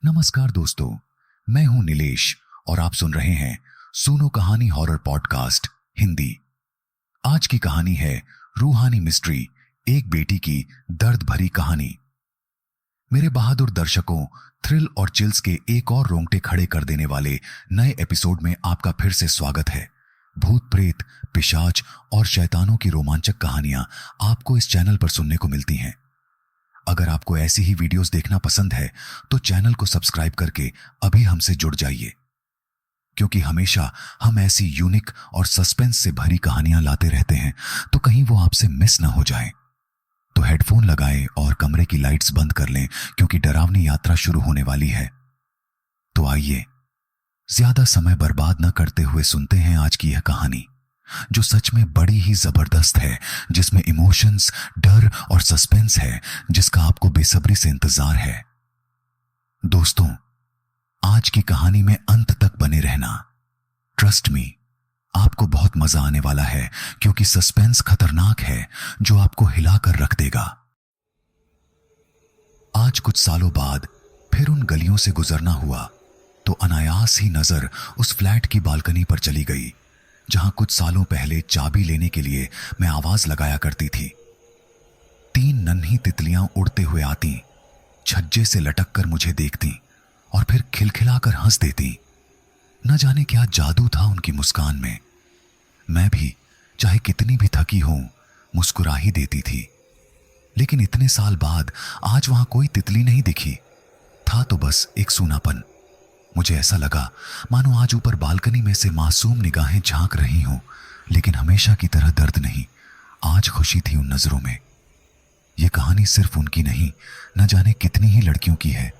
नमस्कार दोस्तों, मैं हूं नीलेश और आप सुन रहे हैं सुनो कहानी हॉरर पॉडकास्ट हिंदी। आज की कहानी है रूहानी मिस्ट्री, एक बेटी की दर्द भरी कहानी। मेरे बहादुर दर्शकों, थ्रिल और चिल्स के एक और रोंगटे खड़े कर देने वाले नए एपिसोड में आपका फिर से स्वागत है। भूत प्रेत, पिशाच और शैतानों की रोमांचक कहानियां आपको इस चैनल पर सुनने को मिलती हैं। अगर आपको ऐसी ही वीडियोस देखना पसंद है तो चैनल को सब्सक्राइब करके अभी हमसे जुड़ जाइए, क्योंकि हमेशा हम ऐसी यूनिक और सस्पेंस से भरी कहानियां लाते रहते हैं, तो कहीं वो आपसे मिस ना हो जाए। तो हेडफोन लगाएं और कमरे की लाइट्स बंद कर लें, क्योंकि डरावनी यात्रा शुरू होने वाली है। तो आइए, ज्यादा समय बर्बाद न करते हुए सुनते हैं आज की यह कहानी, जो सच में बड़ी ही जबरदस्त है, जिसमें इमोशंस, डर और सस्पेंस है, जिसका आपको बेसब्री से इंतजार है। दोस्तों, आज की कहानी में अंत तक बने रहना। ट्रस्ट मी, आपको बहुत मजा आने वाला है, क्योंकि सस्पेंस खतरनाक है जो आपको हिलाकर रख देगा। आज कुछ सालों बाद फिर उन गलियों से गुजरना हुआ तो अनायास ही नजर उस फ्लैट की बालकनी पर चली गई, जहां कुछ सालों पहले चाबी लेने के लिए मैं आवाज लगाया करती थी। 3 नन्ही तितलियां उड़ते हुए आती, छज्जे से लटक कर मुझे देखती और फिर खिलखिलाकर हंस देती। न जाने क्या जादू था उनकी मुस्कान में। मैं भी, चाहे कितनी भी थकी हूं, मुस्कुरा ही देती थी। लेकिन इतने साल बाद आज वहां कोई तितली नहीं दिखी। था तो बस एक सूनापन। मुझे ऐसा लगा मानो आज ऊपर बालकनी में से मासूम निगाहें झांक रही हों, लेकिन हमेशा की तरह दर्द नहीं, आज खुशी थी उन नजरों में। यह कहानी सिर्फ उनकी नहीं, न जाने कितनी ही लड़कियों की है।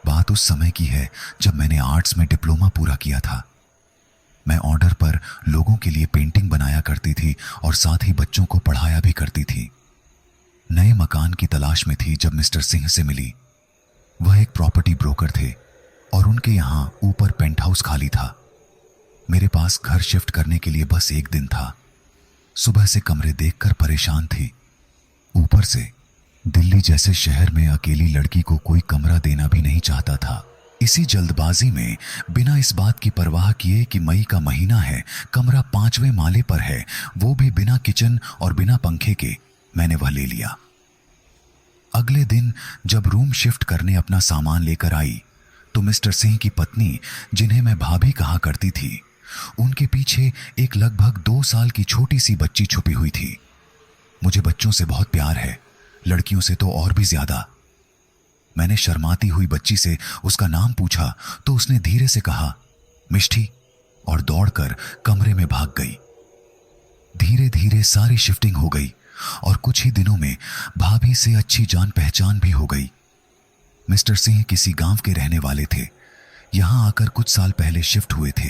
बात उस समय की है जब मैंने आर्ट्स में डिप्लोमा पूरा किया था। मैं ऑर्डर पर लोगों के लिए पेंटिंग बनाया करती थी और साथ ही बच्चों को पढ़ाया भी करती थी। नए मकान की तलाश में थी जब मिस्टर सिंह से मिली। वह एक प्रॉपर्टी ब्रोकर थे और उनके यहां ऊपर पेंट हाउस खाली था। मेरे पास घर शिफ्ट करने के लिए बस एक दिन था। सुबह से कमरे देखकर परेशान थी। ऊपर से दिल्ली जैसे शहर में अकेली लड़की को कोई कमरा देना भी नहीं चाहता था। इसी जल्दबाजी में, बिना इस बात की परवाह किए कि मई का महीना है, कमरा 5वें माले पर है, वो भी बिना किचन और बिना पंखे के, मैंने वह ले लिया। अगले दिन जब रूम शिफ्ट करने अपना सामान लेकर आई तो मिस्टर सिंह की पत्नी, जिन्हें मैं भाभी कहा करती थी, उनके पीछे एक लगभग 2 साल की छोटी सी बच्ची छुपी हुई थी। मुझे बच्चों से बहुत प्यार है, लड़कियों से तो और भी ज्यादा। मैंने शर्माती हुई बच्ची से उसका नाम पूछा तो उसने धीरे से कहा, मिष्टी, और दौड़कर कमरे में भाग गई। धीरे धीरे सारी शिफ्टिंग हो गई और कुछ ही दिनों में भाभी से अच्छी जान पहचान भी हो गई। मिस्टर सिंह किसी गांव के रहने वाले थे। यहां आकर कुछ साल पहले शिफ्ट हुए थे।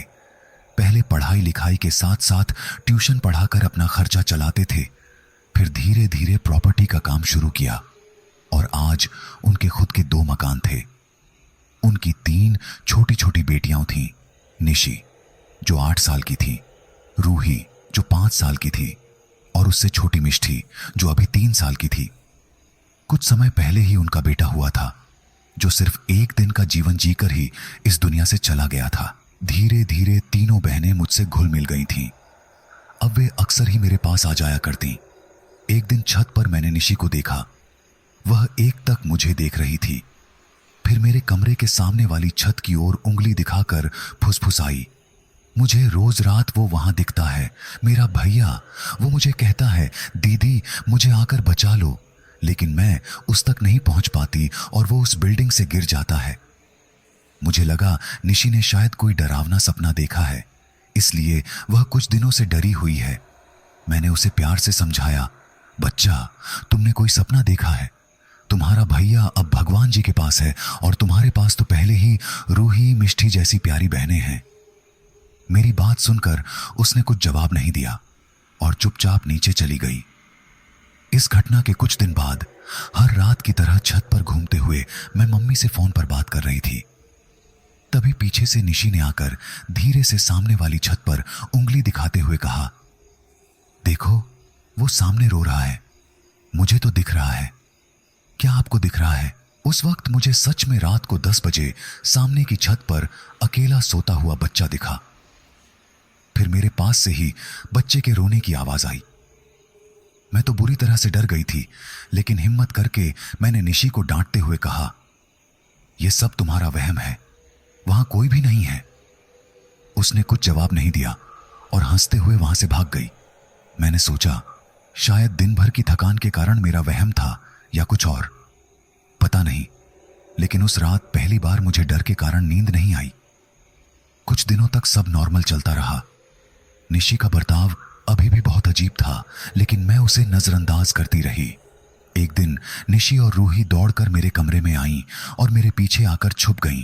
पहले पढ़ाई लिखाई के साथ साथ ट्यूशन पढ़ाकर अपना खर्चा चलाते थे। फिर धीरे धीरे प्रॉपर्टी का काम शुरू किया और आज उनके खुद के 2 मकान थे। उनकी 3 छोटी छोटी बेटियां थीं। निशी, जो 8 साल की थी, रूही, जो 5 साल की थी, और उससे छोटी मिष्टी, जो अभी 3 साल की थी। कुछ समय पहले ही उनका बेटा हुआ था, जो सिर्फ एक दिन का जीवन जीकर ही इस दुनिया से चला गया था। धीरे धीरे तीनों बहनें मुझसे घुल मिल गई थीं। अब वे अक्सर ही मेरे पास आ जाया करती। एक दिन छत पर मैंने निशी को देखा। वह एकटक मुझे देख रही थी। फिर मेरे कमरे के सामने वाली छत की ओर उंगली दिखाकर फुसफुसाई, मुझे रोज रात वो वहां दिखता है, मेरा भैया। वो मुझे कहता है, दीदी मुझे आकर बचा लो, लेकिन मैं उस तक नहीं पहुंच पाती और वो उस बिल्डिंग से गिर जाता है। मुझे लगा निशी ने शायद कोई डरावना सपना देखा है, इसलिए वह कुछ दिनों से डरी हुई है। मैंने उसे प्यार से समझाया, बच्चा, तुमने कोई सपना देखा है? तुम्हारा भैया अब भगवान जी के पास है और तुम्हारे पास तो पहले ही रूही, मिष्टी जैसी प्यारी बहनें हैं। मेरी बात सुनकर उसने कुछ जवाब नहीं दिया और चुपचाप नीचे चली गई। इस घटना के कुछ दिन बाद हर रात की तरह छत पर घूमते हुए मैं मम्मी से फोन पर बात कर रही थी। तभी पीछे से निशी ने आकर धीरे से सामने वाली छत पर उंगली दिखाते हुए कहा, देखो, वो सामने रो रहा है। मुझे तो दिख रहा है। क्या आपको दिख रहा है? उस वक्त मुझे सच में रात को 10 बजे सामने की छत पर अकेला सोता हुआ बच्चा दिखा। फिर मेरे पास से ही बच्चे के रोने की आवाज आई। मैं तो बुरी तरह से डर गई थी, लेकिन हिम्मत करके मैंने निशी को डांटते हुए कहा, यह सब तुम्हारा वहम है, वहां कोई भी नहीं है। उसने कुछ जवाब नहीं दिया और हंसते हुए वहां से भाग गई। मैंने सोचा शायद दिन भर की थकान के कारण मेरा वहम था या कुछ और, पता नहीं। लेकिन उस रात पहली बार मुझे डर के कारण नींद नहीं आई। कुछ दिनों तक सब नॉर्मल चलता रहा। निशी का बर्ताव अभी भी बहुत अजीब था, लेकिन मैं उसे नजरअंदाज करती रही। एक दिन निशी और रूही दौड़कर मेरे कमरे में आईं और मेरे पीछे आकर छुप गईं।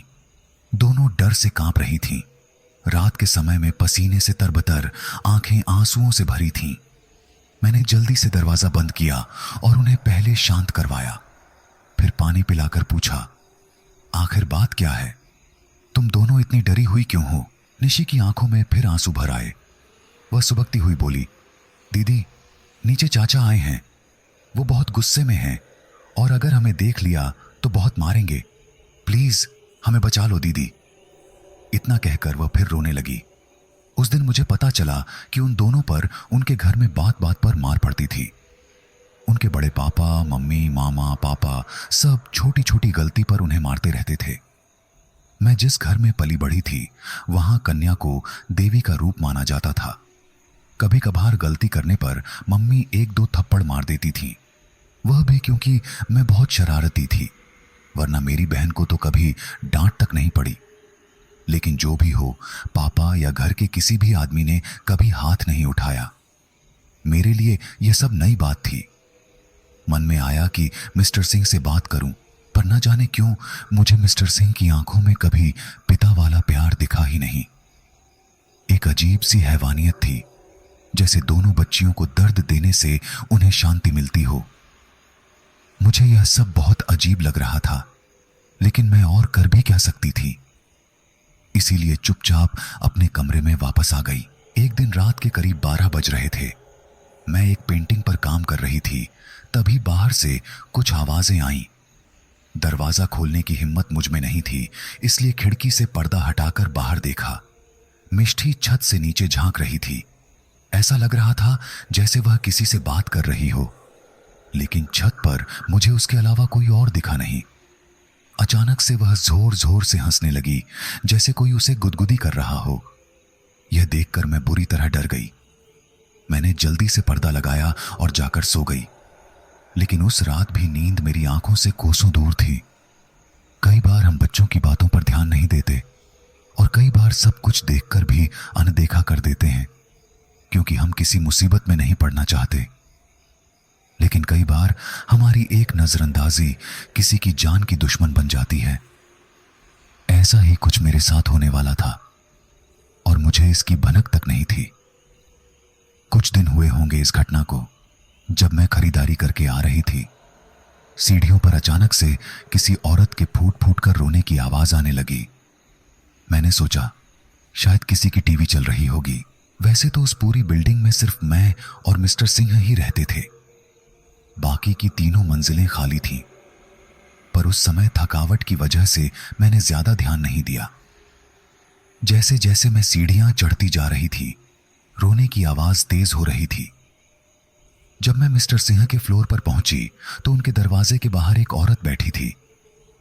दोनों डर से कांप रही थीं। रात के समय में पसीने से तरबतर, आंखें आंसुओं से भरी थीं। मैंने जल्दी से दरवाजा बंद किया और उन्हें पहले शांत करवाया, फिर पानी पिलाकर पूछा, आखिर बात क्या है? तुम दोनों इतनी डरी हुई क्यों हो? निशी की आंखों में फिर आंसू भर आए। वह सुबकती हुई बोली, दीदी, नीचे चाचा आए हैं। वो बहुत गुस्से में हैं और अगर हमें देख लिया तो बहुत मारेंगे। प्लीज हमें बचा लो दीदी। इतना कहकर वह फिर रोने लगी। उस दिन मुझे पता चला कि उन दोनों पर उनके घर में बात बात पर मार पड़ती थी। उनके बड़े पापा, मम्मी, मामा, पापा सब छोटी छोटी गलती पर उन्हें मारते रहते थे। मैं जिस घर में पली बढ़ी थी वहां कन्या को देवी का रूप माना जाता था। कभी कभार गलती करने पर मम्मी 1-2 थप्पड़ मार देती थी, वह भी क्योंकि मैं बहुत शरारती थी, वरना मेरी बहन को तो कभी डांट तक नहीं पड़ी। लेकिन जो भी हो, पापा या घर के किसी भी आदमी ने कभी हाथ नहीं उठाया। मेरे लिए यह सब नई बात थी। मन में आया कि मिस्टर सिंह से बात करूं, पर न जाने क्यों मुझे मिस्टर सिंह की आंखों में कभी पिता वाला प्यार दिखा ही नहीं। एक अजीब सी हैवानियत थी, जैसे दोनों बच्चियों को दर्द देने से उन्हें शांति मिलती हो। मुझे यह सब बहुत अजीब लग रहा था, लेकिन मैं और कर भी क्या सकती थी। इसीलिए चुपचाप अपने कमरे में वापस आ गई। एक दिन रात के करीब 12 बज रहे थे। मैं एक पेंटिंग पर काम कर रही थी, तभी बाहर से कुछ आवाजें आईं। दरवाजा खोलने की हिम्मत मुझ में नहीं थी, इसलिए खिड़की से पर्दा हटाकर बाहर देखा। मिष्टी छत से नीचे झांक रही थी। ऐसा लग रहा था जैसे वह किसी से बात कर रही हो, लेकिन छत पर मुझे उसके अलावा कोई और दिखा नहीं। अचानक से वह जोर जोर से हंसने लगी, जैसे कोई उसे गुदगुदी कर रहा हो। यह देखकर मैं बुरी तरह डर गई। मैंने जल्दी से पर्दा लगाया और जाकर सो गई। लेकिन उस रात भी नींद मेरी आंखों से कोसों दूर थी। कई बार हम बच्चों की बातों पर ध्यान नहीं देते और कई बार सब कुछ देखकर भी अनदेखा कर देते हैं, क्योंकि हम किसी मुसीबत में नहीं पड़ना चाहते। लेकिन कई बार हमारी एक नजरअंदाजी किसी की जान की दुश्मन बन जाती है। ऐसा ही कुछ मेरे साथ होने वाला था और मुझे इसकी भनक तक नहीं थी। कुछ दिन हुए होंगे इस घटना को, जब मैं खरीदारी करके आ रही थी। सीढ़ियों पर अचानक से किसी औरत के फूट फूट कर रोने की आवाज आने लगी। मैंने सोचा शायद किसी की टीवी चल रही होगी। वैसे तो उस पूरी बिल्डिंग में सिर्फ मैं और मिस्टर सिंह ही रहते थे। बाकी की तीनों मंजिलें खाली थीं, पर उस समय थकावट की वजह से मैंने ज्यादा ध्यान नहीं दिया। जैसे जैसे मैं सीढ़ियां चढ़ती जा रही थी, रोने की आवाज तेज हो रही थी। जब मैं मिस्टर सिंह के फ्लोर पर पहुंची तो उनके दरवाजे के बाहर एक औरत बैठी थी।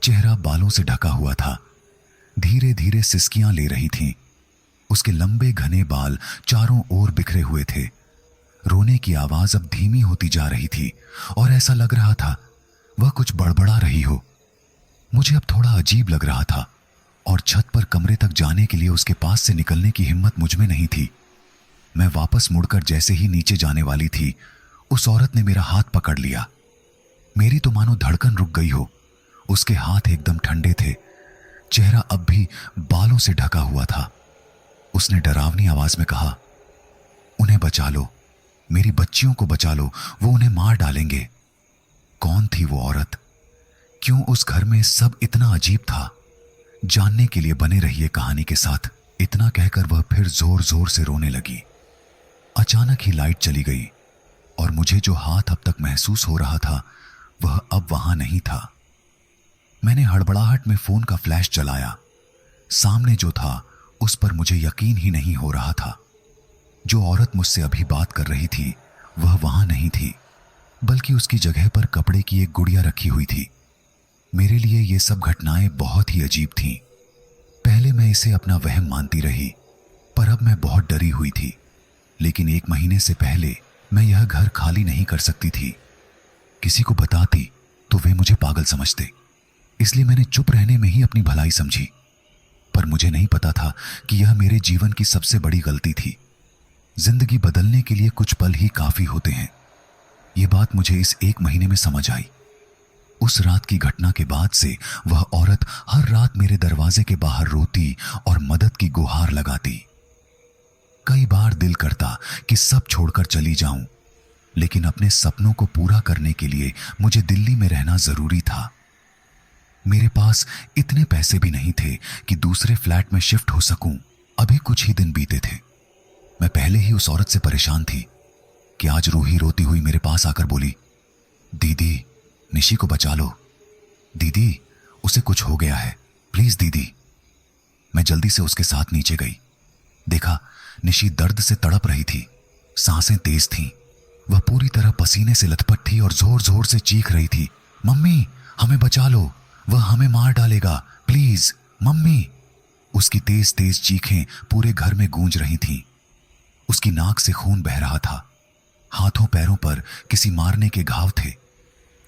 चेहरा बालों से ढका हुआ था, धीरे धीरे सिसकियां ले रही थीं। उसके लंबे घने बाल चारों ओर बिखरे हुए थे। रोने की आवाज अब धीमी होती जा रही थी और ऐसा लग रहा था वह कुछ बड़बड़ा रही हो। मुझे अब थोड़ा अजीब लग रहा था और छत पर कमरे तक जाने के लिए उसके पास से निकलने की हिम्मत मुझ में नहीं थी। मैं वापस मुड़कर जैसे ही नीचे जाने वाली थी, उस औरत ने मेरा हाथ पकड़ लिया। मेरी तो मानो धड़कन रुक गई हो। उसके हाथ एकदम ठंडे थे, चेहरा अब भी बालों से ढका हुआ था। उसने डरावनी आवाज में कहा, उन्हें बचा लो, मेरी बच्चियों को बचा लो, वो उन्हें मार डालेंगे। कौन थी वो औरत? क्यों उस घर में सब इतना अजीब था? जानने के लिए बने रहिए कहानी के साथ। इतना कहकर वह फिर जोर जोर से रोने लगी। अचानक ही लाइट चली गई और मुझे जो हाथ अब तक महसूस हो रहा था वह अब वहां नहीं था। मैंने हड़बड़ाहट में फोन का फ्लैश जलाया। सामने जो था उस पर मुझे यकीन ही नहीं हो रहा था। जो औरत मुझसे अभी बात कर रही थी वह वहां नहीं थी, बल्कि उसकी जगह पर कपड़े की एक गुड़िया रखी हुई थी। मेरे लिए ये सब घटनाएं बहुत ही अजीब थीं। पहले मैं इसे अपना वहम मानती रही, पर अब मैं बहुत डरी हुई थी। लेकिन 1 महीने से पहले मैं यह घर खाली नहीं कर सकती थी। किसी को बताती तो वे मुझे पागल समझते, इसलिए मैंने चुप रहने में ही अपनी भलाई समझी। पर मुझे नहीं पता था कि यह मेरे जीवन की सबसे बड़ी गलती थी। जिंदगी बदलने के लिए कुछ पल ही काफी होते हैं। ये बात मुझे इस 1 महीने में समझ आई। उस रात की घटना के बाद से वह औरत हर रात मेरे दरवाजे के बाहर रोती और मदद की गुहार लगाती। कई बार दिल करता कि सब छोड़कर चली जाऊं, लेकिन अपने सपनों को पूरा करने के लिए मुझे दिल्ली में रहना जरूरी था। मेरे पास इतने पैसे भी नहीं थे कि दूसरे फ्लैट में शिफ्ट हो सकूं। अभी कुछ ही दिन बीते थे। मैं पहले ही उस औरत से परेशान थी कि आज रूही रोती हुई मेरे पास आकर बोली, दीदी निशी को बचा लो, दीदी उसे कुछ हो गया है, प्लीज दीदी। मैं जल्दी से उसके साथ नीचे गई। देखा निशी दर्द से तड़प रही थी, सांसें तेज थीं। वह पूरी तरह पसीने से लथपथ थी और जोर जोर से चीख रही थी, मम्मी हमें बचा लो, वह हमें मार डालेगा, प्लीज मम्मी। उसकी तेज तेज चीखें पूरे घर में गूंज रही थीं। उसकी नाक से खून बह रहा था। हाथों पैरों पर किसी मारने के घाव थे।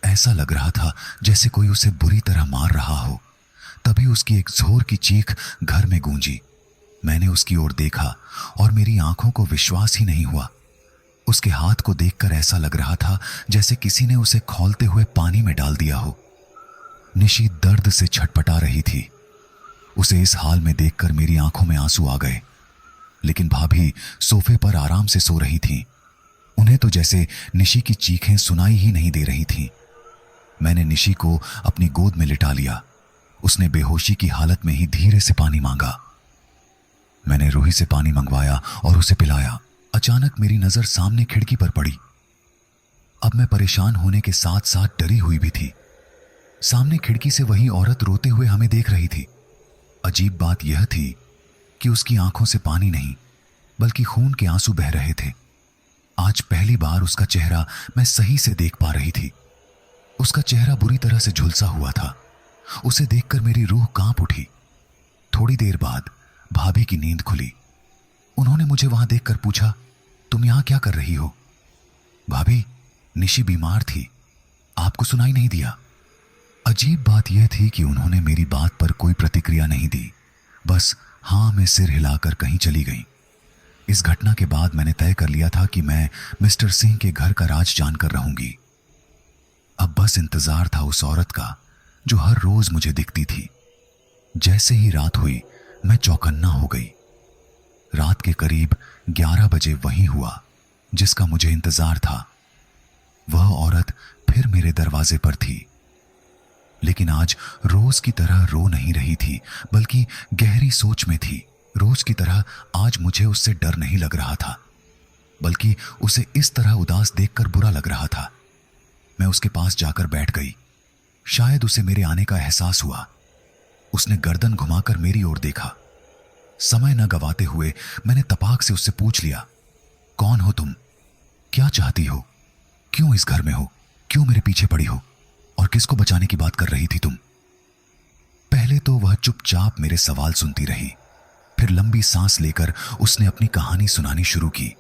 ऐसा लग रहा था जैसे कोई उसे बुरी तरह मार रहा हो। तभी उसकी एक जोर की चीख घर में गूंजी। मैंने उसकी ओर देखा और मेरी आंखों को विश्वास ही नहीं हुआ। उसके हाथ को देखकर ऐसा लग रहा था जैसे किसी ने उसे खौलते हुए पानी में डाल दिया हो। निशी दर्द से छटपटा रही थी। उसे इस हाल में देखकर मेरी आंखों में आंसू आ गए। लेकिन भाभी सोफे पर आराम से सो रही थीं। उन्हें तो जैसे निशी की चीखें सुनाई ही नहीं दे रही थीं। मैंने निशी को अपनी गोद में लिटा लिया। उसने बेहोशी की हालत में ही धीरे से पानी मांगा। मैंने रूही से पानी मंगवाया और उसे पिलाया। अचानक मेरी नजर सामने खिड़की पर पड़ी। अब मैं परेशान होने के साथ साथ डरी हुई भी थी। सामने खिड़की से वही औरत रोते हुए हमें देख रही थी। अजीब बात यह थी कि उसकी आंखों से पानी नहीं बल्कि खून के आंसू बह रहे थे। आज पहली बार उसका चेहरा मैं सही से देख पा रही थी। उसका चेहरा बुरी तरह से झुलसा हुआ था। उसे देखकर मेरी रूह कांप उठी। थोड़ी देर बाद भाभी की नींद खुली। उन्होंने मुझे वहां देखकर पूछा, तुम यहां क्या कर रही हो? भाभी निशी बीमार थी, आपको सुनाई नहीं दिया? अजीब बात यह थी कि उन्होंने मेरी बात पर कोई प्रतिक्रिया नहीं दी, बस हाँ में सिर हिलाकर कहीं चली गईं। इस घटना के बाद मैंने तय कर लिया था कि मैं मिस्टर सिंह के घर का राज जानकर रहूंगी। अब बस इंतजार था उस औरत का जो हर रोज मुझे दिखती थी। जैसे ही रात हुई मैं चौकन्ना हो गई। रात के करीब 11 बजे वही हुआ जिसका मुझे इंतजार था। वह औरत फिर मेरे दरवाजे पर थी, लेकिन आज रोज की तरह रो नहीं रही थी बल्कि गहरी सोच में थी। रोज की तरह आज मुझे उससे डर नहीं लग रहा था, बल्कि उसे इस तरह उदास देखकर बुरा लग रहा था। मैं उसके पास जाकर बैठ गई। शायद उसे मेरे आने का एहसास हुआ। उसने गर्दन घुमाकर मेरी ओर देखा। समय न गवाते हुए मैंने तपाक से उससे पूछ लिया, कौन हो तुम? क्या चाहती हो? क्यों इस घर में हो? क्यों मेरे पीछे पड़ी हो? और किसको बचाने की बात कर रही थी तुम? पहले तो वह चुपचाप मेरे सवाल सुनती रही, फिर लंबी सांस लेकर उसने अपनी कहानी सुनानी शुरू की।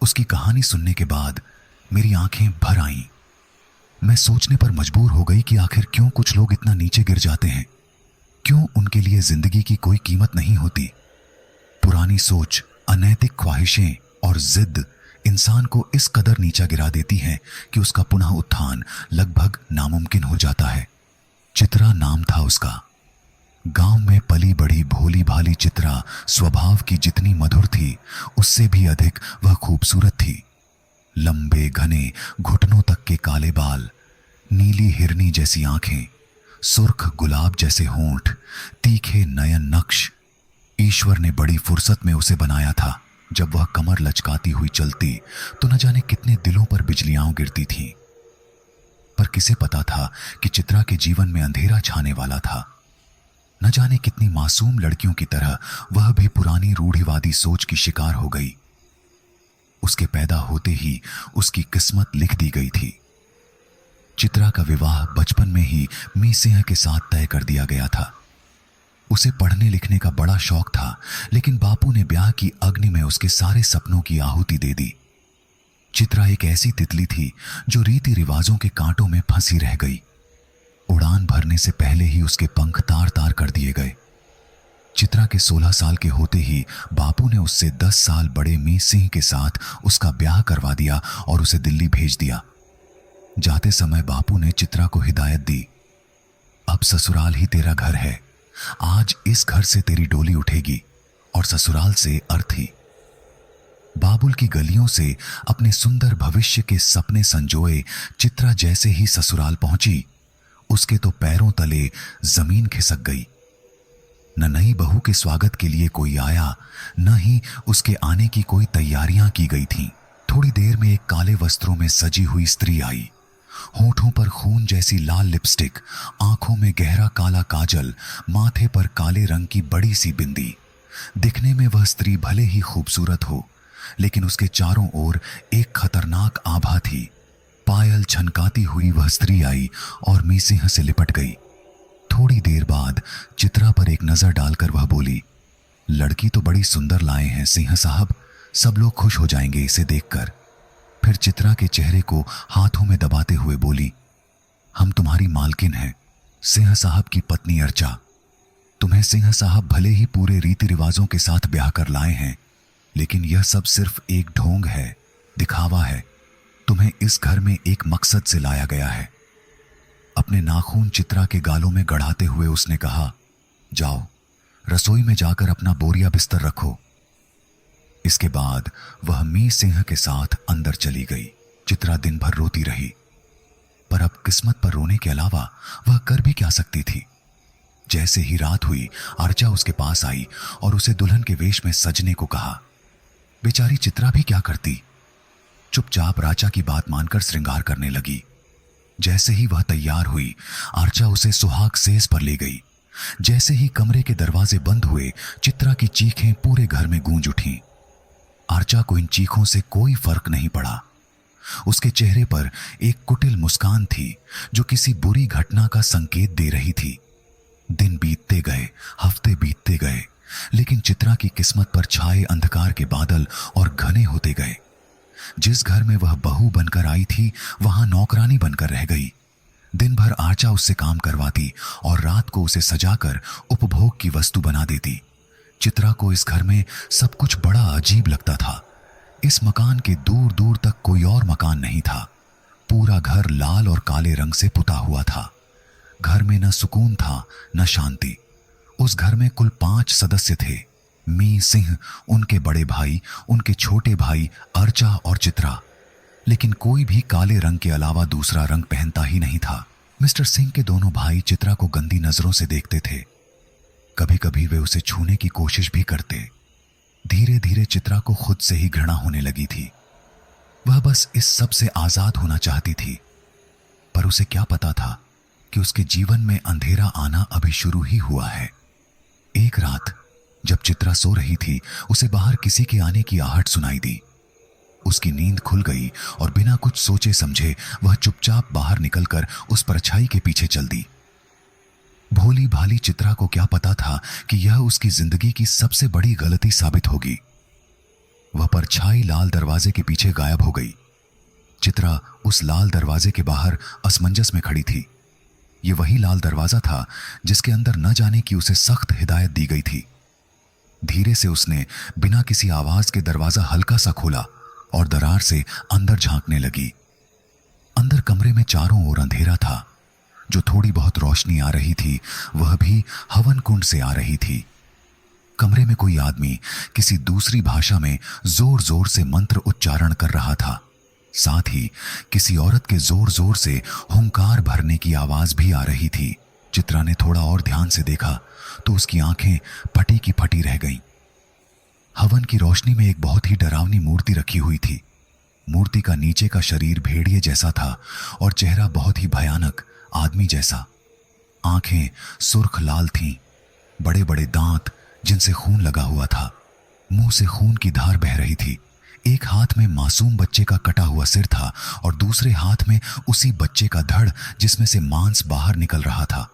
उसकी कहानी सुनने के बाद मेरी आंखें भर आईं। मैं सोचने पर मजबूर हो गई कि आखिर क्यों कुछ लोग इतना नीचे गिर जाते हैं। क्यों उनके लिए जिंदगी की कोई कीमत नहीं होती? पुरानी सोच, अनैतिक ख्वाहिशें और जिद इंसान को इस कदर नीचा गिरा देती हैं कि उसका पुनः उत्थान लगभग नामुमकिन हो जाता है। चित्रा नाम था उसका। गांव में पली बड़ी भोली भाली चित्रा स्वभाव की जितनी मधुर थी उससे भी अधिक वह खूबसूरत थी। लंबे घने घुटनों तक के काले बाल, नीली हिरनी जैसी आंखें, सुर्ख गुलाब जैसे होंठ, तीखे नयन नक्श। ईश्वर ने बड़ी फुर्सत में उसे बनाया था। जब वह कमर लचकाती हुई चलती तो न जाने कितने दिलों पर बिजलियां गिरती थीं। पर किसे पता था कि चित्रा के जीवन में अंधेरा छाने वाला था। न जाने कितनी मासूम लड़कियों की तरह वह भी पुरानी रूढ़िवादी सोच की शिकार हो गई। उसके पैदा होते ही उसकी किस्मत लिख दी गई थी। चित्रा का विवाह बचपन में ही मी सिंह के साथ तय कर दिया गया था। उसे पढ़ने लिखने का बड़ा शौक था, लेकिन बापू ने ब्याह की अग्नि में उसके सारे सपनों की आहुति दे दी। चित्रा एक ऐसी तितली थी जो रीति रिवाजों के कांटों में फंसी रह गई। उड़ान भरने से पहले ही उसके पंख तार तार कर दिए गए। चित्रा के 16 साल के होते ही बापू ने उससे 10 साल बड़े मी सिंह के साथ उसका ब्याह करवा दिया और उसे दिल्ली भेज दिया। जाते समय बापू ने चित्रा को हिदायत दी, अब ससुराल ही तेरा घर है। आज इस घर से तेरी डोली उठेगी और ससुराल से अर्थी। बाबुल की गलियों से अपने सुंदर भविष्य के सपने संजोए चित्रा जैसे ही ससुराल पहुंची, उसके तो पैरों तले जमीन खिसक गई। न नई बहू के स्वागत के लिए कोई आया, न ही उसके आने की कोई तैयारियां की गई थीं। थोड़ी देर में एक काले वस्त्रों में सजी हुई स्त्री आई। होठों पर खून जैसी लाल लिपस्टिक, आंखों में गहरा काला काजल, माथे पर काले रंग की बड़ी सी बिंदी। दिखने में वह स्त्री भले ही खूबसूरत हो, लेकिन उसके चारों ओर एक खतरनाक आभा थी। पायल छनकाती हुई वह स्त्री आई और मी सिंह से लिपट गई। थोड़ी देर बाद चित्रा पर एक नजर डालकर वह बोली, लड़की तो बड़ी सुंदर लाए हैं सिंह साहब, सब लोग खुश हो जाएंगे इसे देखकर। फिर चित्रा के चेहरे को हाथों में दबाते हुए बोली, हम तुम्हारी मालकिन हैं, सिंह साहब की पत्नी अर्चा। तुम्हें सिंह साहब भले ही पूरे रीति रिवाजों के साथ ब्याह कर लाए हैं, लेकिन यह सब सिर्फ एक ढोंग है, दिखावा है। तुम्हें इस घर में एक मकसद से लाया गया है। अपने नाखून चित्रा के गालों में गड़ाते हुए उसने कहा, जाओ रसोई में जाकर अपना बोरिया बिस्तर रखो। इसके बाद वह मी सिंह के साथ अंदर चली गई। चित्रा दिन भर रोती रही, पर अब किस्मत पर रोने के अलावा वह कर भी क्या सकती थी। जैसे ही रात हुई, अर्चा उसके पास आई और उसे दुल्हन के वेश में सजने को कहा। बेचारी चित्रा भी क्या करती, चुपचाप राजा की बात मानकर श्रृंगार करने लगी। जैसे ही वह तैयार हुई, अर्चा उसे सुहाग सेज पर ले गई। जैसे ही कमरे के दरवाजे बंद हुए, चित्रा की चीखें पूरे घर में गूंज उठीं। अर्चा को इन चीखों से कोई फर्क नहीं पड़ा। उसके चेहरे पर एक कुटिल मुस्कान थी जो किसी बुरी घटना का संकेत दे रही थी। दिन बीतते गए, हफ्ते बीतते गए, लेकिन चित्रा की किस्मत पर छाए अंधकार के बादल और घने होते गए। जिस घर में वह बहू बनकर आई थी, वहां नौकरानी बनकर रह गई। दिन भर आर्चा उससे काम करवाती और रात को उसे सजाकर उपभोग की वस्तु बना देती। चित्रा को इस घर में सब कुछ बड़ा अजीब लगता था। इस मकान के दूर दूर तक कोई और मकान नहीं था। पूरा घर लाल और काले रंग से पुता हुआ था। घर में न सुकून था न शांति। उस घर में कुल 5 सदस्य थे, मी सिंह, उनके बड़े भाई, उनके छोटे भाई अर्चा और चित्रा। लेकिन कोई भी काले रंग के अलावा दूसरा रंग पहनता ही नहीं था। मिस्टर सिंह के दोनों भाई चित्रा को गंदी नजरों से देखते थे। कभी कभी वे उसे छूने की कोशिश भी करते। धीरे धीरे चित्रा को खुद से ही घृणा होने लगी थी। वह बस इस सब से आजाद होना चाहती थी, पर उसे क्या पता था कि उसके जीवन में अंधेरा आना अभी शुरू ही हुआ है। एक रात जब चित्रा सो रही थी, उसे बाहर किसी के आने की आहट सुनाई दी। उसकी नींद खुल गई और बिना कुछ सोचे समझे वह चुपचाप बाहर निकलकर उस परछाई के पीछे चल दी। भोली भाली चित्रा को क्या पता था कि यह उसकी जिंदगी की सबसे बड़ी गलती साबित होगी। वह परछाई लाल दरवाजे के पीछे गायब हो गई। चित्रा उस लाल दरवाजे के बाहर असमंजस में खड़ी थी। यह वही लाल दरवाजा था जिसके अंदर न जाने की उसे सख्त हिदायत दी गई थी। धीरे से उसने बिना किसी आवाज के दरवाजा हल्का सा खोला और दरार से अंदर झांकने लगी। अंदर कमरे में चारों ओर अंधेरा था। जो थोड़ी बहुत रोशनी आ रही थी वह भी हवन कुंड से आ रही थी। कमरे में कोई आदमी किसी दूसरी भाषा में जोर जोर से मंत्र उच्चारण कर रहा था। साथ ही किसी औरत के जोर जोर से हुंकार भरने की आवाज भी आ रही थी। चित्रा ने थोड़ा और ध्यान से देखा तो उसकी आंखें फटी की फटी रह गईं। हवन की रोशनी में एक बहुत ही डरावनी मूर्ति रखी हुई थी। मूर्ति का नीचे का शरीर भेड़िए जैसा था और चेहरा बहुत ही भयानक आदमी जैसा। आंखें सुर्ख लाल थीं, बड़े बड़े दांत जिनसे खून लगा हुआ था, मुंह से खून की धार बह रही थी। एक हाथ में मासूम बच्चे का कटा हुआ सिर था और दूसरे हाथ में उसी बच्चे का धड़ जिसमें से मांस बाहर निकल रहा था।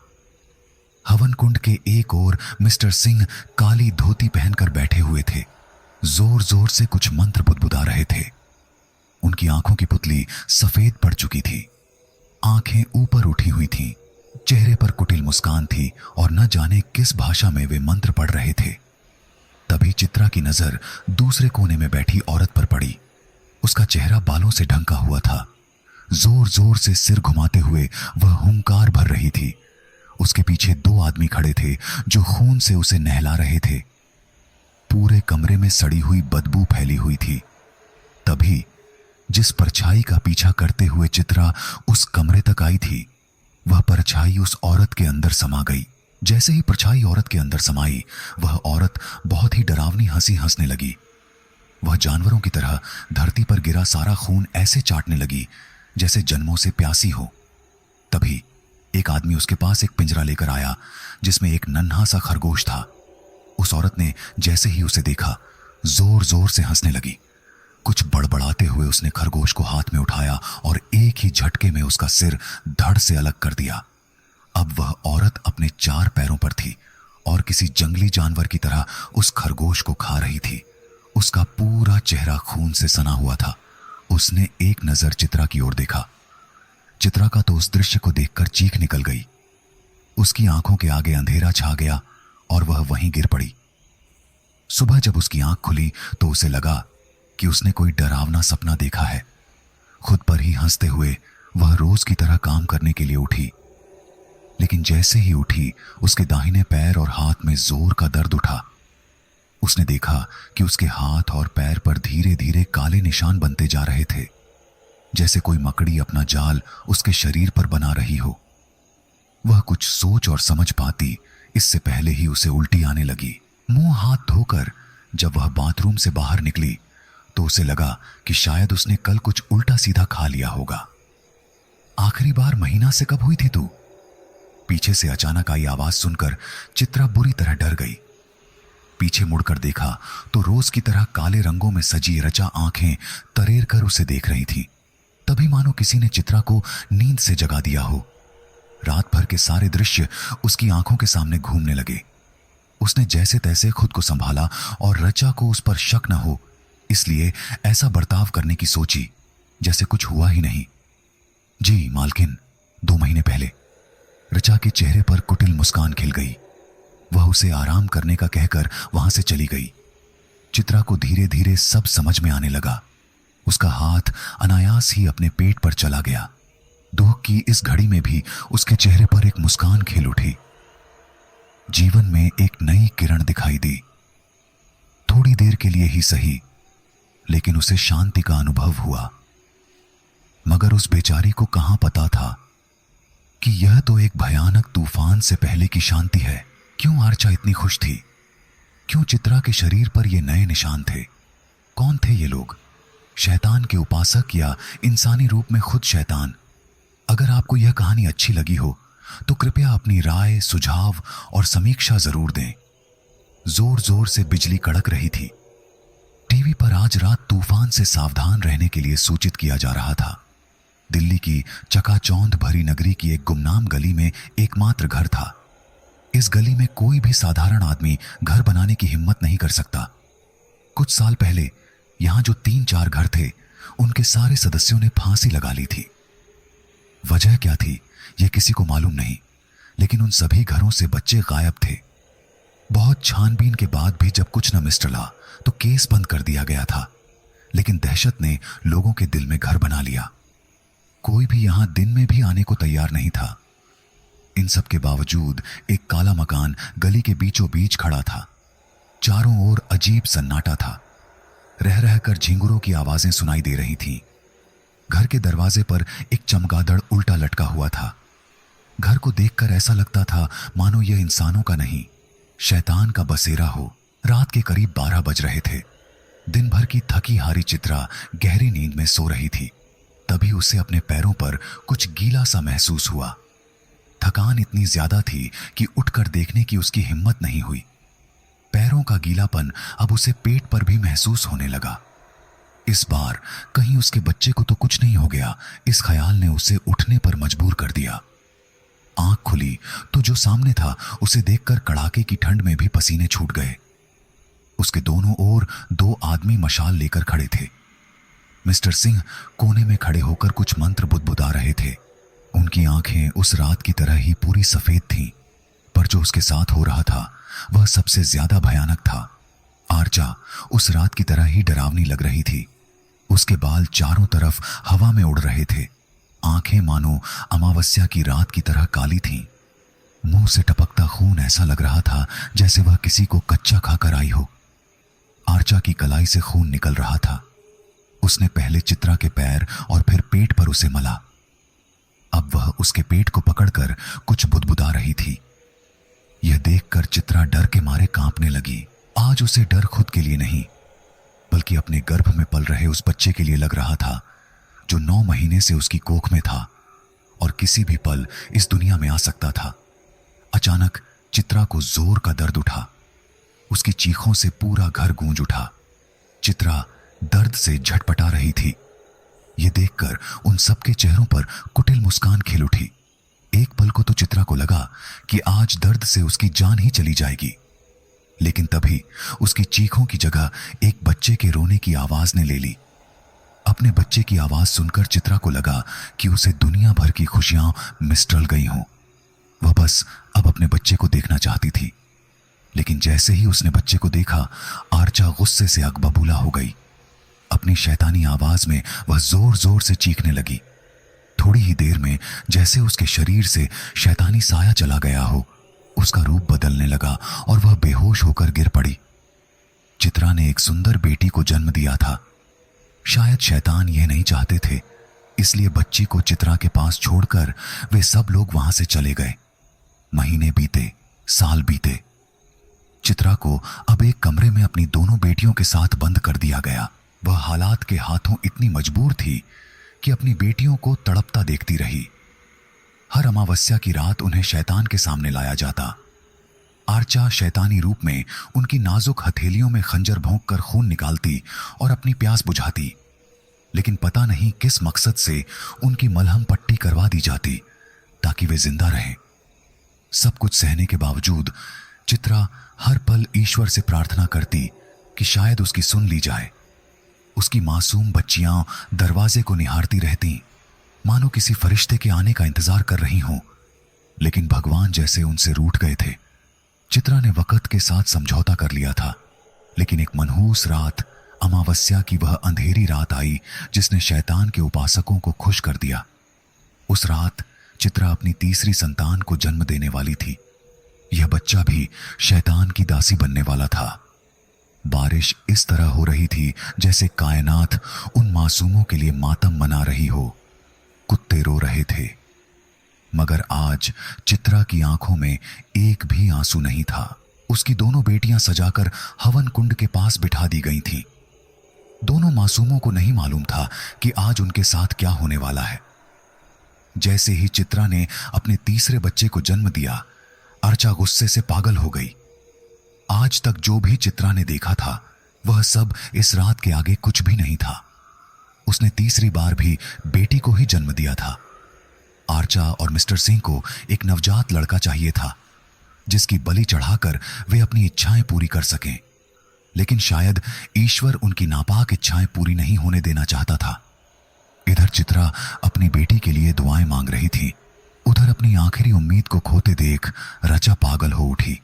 हवन कुंड के एक ओर मिस्टर सिंह काली धोती पहनकर बैठे हुए थे, जोर जोर से कुछ मंत्र बुदबुदा रहे थे। उनकी आंखों की पुतली सफेद पड़ चुकी थी, आंखें ऊपर उठी हुई थीं, चेहरे पर कुटिल मुस्कान थी और न जाने किस भाषा में वे मंत्र पढ़ रहे थे। तभी चित्रा की नजर दूसरे कोने में बैठी औरत पर पड़ी। उसका चेहरा बालों से ढंका हुआ था, जोर जोर से सिर घुमाते हुए वह हुंकार भर रही थी। उसके पीछे दो आदमी खड़े थे जो खून से उसे नहला रहे थे। पूरे कमरे में सड़ी हुई बदबू फैली हुई थी। तभी जिस परछाई का पीछा करते हुए चित्रा उस कमरे तक आई थी, वह परछाई उस औरत के अंदर समा गई। जैसे ही परछाई औरत के अंदर समाई, वह औरत बहुत ही डरावनी हंसी हंसने लगी। वह जानवरों की तरह धरती पर गिरा सारा खून ऐसे चाटने लगी जैसे जन्मों से प्यासी हो। तभी एक आदमी उसके पास एक पिंजरा लेकर आया जिसमें एक नन्हा सा खरगोश था। उस औरत ने जैसे ही उसे देखा, जोर जोर से हंसने लगी। कुछ बड़बड़ाते हुए उसने खरगोश को हाथ में उठाया और एक ही झटके में उसका सिर धड़ से अलग कर दिया। अब वह औरत अपने चार पैरों पर थी और किसी जंगली जानवर की तरह उस खरगोश को खा रही थी। उसका पूरा चेहरा खून से सना हुआ था। उसने एक नजर चित्रा की ओर देखा। चित्रा का तो उस दृश्य को देखकर चीख निकल गई। उसकी आंखों के आगे अंधेरा छा गया और वह वहीं गिर पड़ी। सुबह जब उसकी आंख खुली तो उसे लगा कि उसने कोई डरावना सपना देखा है। खुद पर ही हंसते हुए वह रोज की तरह काम करने के लिए उठी, लेकिन जैसे ही उठी उसके दाहिने पैर और हाथ में जोर का दर्द उठा। उसने देखा कि उसके हाथ और पैर पर धीरे धीरे काले निशान बनते जा रहे थे, जैसे कोई मकड़ी अपना जाल उसके शरीर पर बना रही हो। वह कुछ सोच और समझ पाती इससे पहले ही उसे उल्टी आने लगी। मुंह हाथ धोकर जब वह बाथरूम से बाहर निकली तो उसे लगा कि शायद उसने कल कुछ उल्टा सीधा खा लिया होगा। आखिरी बार महीना से कब हुई थी तू? पीछे से अचानक आई आवाज सुनकर चित्रा बुरी तरह डर गई। पीछे मुड़कर देखा तो रोज की तरह काले रंगों में सजी रचा आंखें तरेर कर उसे देख रही थी। तभी मानो किसी ने चित्रा को नींद से जगा दिया हो। रात भर के सारे दृश्य उसकी आंखों के सामने घूमने लगे। उसने जैसे तैसे खुद को संभाला और रचा को उस पर शक न हो, इसलिए ऐसा बर्ताव करने की सोची जैसे कुछ हुआ ही नहीं। जी मालकिन, 2 महीने पहले। रचा के चेहरे पर कुटिल मुस्कान खिल गई। वह उसे आराम करने का कहकर वहां से चली गई। चित्रा को धीरे धीरे सब समझ में आने लगा। उसका हाथ अनायास ही अपने पेट पर चला गया। दुख की इस घड़ी में भी उसके चेहरे पर एक मुस्कान खिल उठी। जीवन में एक नई किरण दिखाई दी। थोड़ी देर के लिए ही सही, लेकिन उसे शांति का अनुभव हुआ। मगर उस बेचारी को कहां पता था कि यह तो एक भयानक तूफान से पहले की शांति है। क्यों आर्चा इतनी खुश थी? क्यों चित्रा के शरीर पर ये नए निशान थे? कौन थे ये लोग? शैतान के उपासक या इंसानी रूप में खुद शैतान? अगर आपको यह कहानी अच्छी लगी हो तो कृपया अपनी राय, सुझाव और समीक्षा जरूर दें। जोर जोर से बिजली कड़क रही थी। टीवी पर आज रात तूफान से सावधान रहने के लिए सूचित किया जा रहा था। दिल्ली की चकाचौंध भरी नगरी की एक गुमनाम गली में एकमात्र घर था। इस गली में कोई भी साधारण आदमी घर बनाने की हिम्मत नहीं कर सकता। कुछ साल पहले यहां जो 3-4 घर थे, उनके सारे सदस्यों ने फांसी लगा ली थी। वजह क्या थी यह किसी को मालूम नहीं, लेकिन उन सभी घरों से बच्चे गायब थे। बहुत छानबीन के बाद भी जब कुछ न मिस्टला तो केस बंद कर दिया गया था, लेकिन दहशत ने लोगों के दिल में घर बना लिया। कोई भी यहां दिन में भी आने को तैयार नहीं था। इन सब के बावजूद एक काला मकान गली के बीचों बीच खड़ा था। चारों ओर अजीब सन्नाटा था। रह रहकर झिंगुरों की आवाजें सुनाई दे रही थीं। घर के दरवाजे पर एक चमगादड़ उल्टा लटका हुआ था। घर को देखकर ऐसा लगता था मानो यह इंसानों का नहीं, शैतान का बसेरा हो। रात के करीब 12 बज रहे थे। दिन भर की थकी हारी चित्रा गहरी नींद में सो रही थी। तभी उसे अपने पैरों पर कुछ गीला सा महसूस हुआ। थकान इतनी ज्यादा थी कि उठकर देखने की उसकी हिम्मत नहीं हुई। पैरों का गीलापन अब उसे पेट पर भी महसूस होने लगा। इस बार कहीं उसके बच्चे को तो कुछ नहीं हो गया, इस ख्याल ने उसे उठने पर मजबूर कर दिया। आंख खुली तो जो सामने था उसे देखकर कड़ाके की ठंड में भी पसीने छूट गए। उसके दोनों ओर 2 आदमी मशाल लेकर खड़े थे। मिस्टर सिंह कोने में खड़े होकर कुछ मंत्र बुदबुदा रहे थे। उनकी आंखें उस रात की तरह ही पूरी सफेद थीं, पर जो उसके साथ हो रहा था वह सबसे ज्यादा भयानक था। आर्चा उस रात की तरह ही डरावनी लग रही थी। उसके बाल चारों तरफ हवा में उड़ रहे थे। आंखें मानो अमावस्या की रात की तरह काली थीं। मुंह से टपकता खून ऐसा लग रहा था जैसे वह किसी को कच्चा खाकर आई हो। आर्चा की कलाई से खून निकल रहा था। उसने पहले चित्रा के पैर और फिर पेट पर उसे मला। अब वह उसके पेट को पकड़कर कुछ बुदबुदा रही थी। यह देखकर चित्रा डर के मारे कांपने लगी। आज उसे डर खुद के लिए नहीं, बल्कि अपने गर्भ में पल रहे उस बच्चे के लिए लग रहा था, जो 9 महीने से उसकी कोख में था और किसी भी पल इस दुनिया में आ सकता था। अचानक चित्रा को जोर का दर्द उठा। उसकी चीखों से पूरा घर गूंज उठा। चित्रा दर्द से झटपटा रही थी। यह देखकर उन सबके चेहरों पर कुटिल मुस्कान खिल उठी। एक पल को तो चित्रा को लगा कि आज दर्द से उसकी जान ही चली जाएगी, लेकिन तभी उसकी चीखों की जगह एक बच्चे के रोने की आवाज ने ले ली। अपने बच्चे की आवाज सुनकर चित्रा को लगा कि उसे दुनिया भर की खुशियां मिसटल गई हों। वह बस अब अपने बच्चे को देखना चाहती थी, लेकिन जैसे ही उसने बच्चे को देखा, आर्चा गुस्से से आग बबूला हो गई। अपनी शैतानी आवाज में वह जोर जोर से चीखने लगी। थोड़ी ही देर में जैसे उसके शरीर से शैतानी साया चला गया हो, उसका रूप बदलने लगा और वह बेहोश होकर गिर पड़ी। चित्रा ने एक सुंदर बेटी को जन्म दिया था। शायद शैतान यह नहीं चाहते थे, इसलिए बच्ची को चित्रा के पास छोड़कर वे सब लोग वहां से चले गए। महीने बीते, साल बीते। चित्रा को अब एक कमरे में अपनी दोनों बेटियों के साथ बंद कर दिया गया। वह हालात के हाथों इतनी मजबूर थी कि अपनी बेटियों को तड़पता देखती रही। हर अमावस्या की रात उन्हें शैतान के सामने लाया जाता। आर्चा शैतानी रूप में उनकी नाजुक हथेलियों में खंजर भोंक कर खून निकालती और अपनी प्यास बुझाती, लेकिन पता नहीं किस मकसद से उनकी मलहम पट्टी करवा दी जाती ताकि वे जिंदा रहें। सब कुछ सहने के बावजूद चित्रा हर पल ईश्वर से प्रार्थना करती कि शायद उसकी सुन ली जाए। उसकी मासूम बच्चियां दरवाजे को निहारती रहती, मानो किसी फरिश्ते के आने का इंतजार कर रही हों, लेकिन भगवान जैसे उनसे रूठ गए थे। चित्रा ने वक्त के साथ समझौता कर लिया था, लेकिन एक मनहूस रात, अमावस्या की वह अंधेरी रात आई जिसने शैतान के उपासकों को खुश कर दिया। उस रात चित्रा अपनी तीसरी संतान को जन्म देने वाली थी। यह बच्चा भी शैतान की दासी बनने वाला था। बारिश इस तरह हो रही थी जैसे कायनात उन मासूमों के लिए मातम मना रही हो। कुत्ते रो रहे थे, मगर आज चित्रा की आंखों में एक भी आंसू नहीं था। उसकी दोनों बेटियां सजाकर हवन कुंड के पास बिठा दी गई थीं। दोनों मासूमों को नहीं मालूम था कि आज उनके साथ क्या होने वाला है। जैसे ही चित्रा ने अपने तीसरे बच्चे को जन्म दिया, अर्चा गुस्से से पागल हो गई। आज तक जो भी चित्रा ने देखा था वह सब इस रात के आगे कुछ भी नहीं था। उसने तीसरी बार भी बेटी को ही जन्म दिया था। आर्चा और मिस्टर सिंह को एक नवजात लड़का चाहिए था जिसकी बलि चढ़ाकर वे अपनी इच्छाएं पूरी कर सकें, लेकिन शायद ईश्वर उनकी नापाक इच्छाएं पूरी नहीं होने देना चाहता था। इधर चित्रा अपनी बेटी के लिए दुआएं मांग रही थी, उधर अपनी आखिरी उम्मीद को खोते देख रचा पागल हो उठी।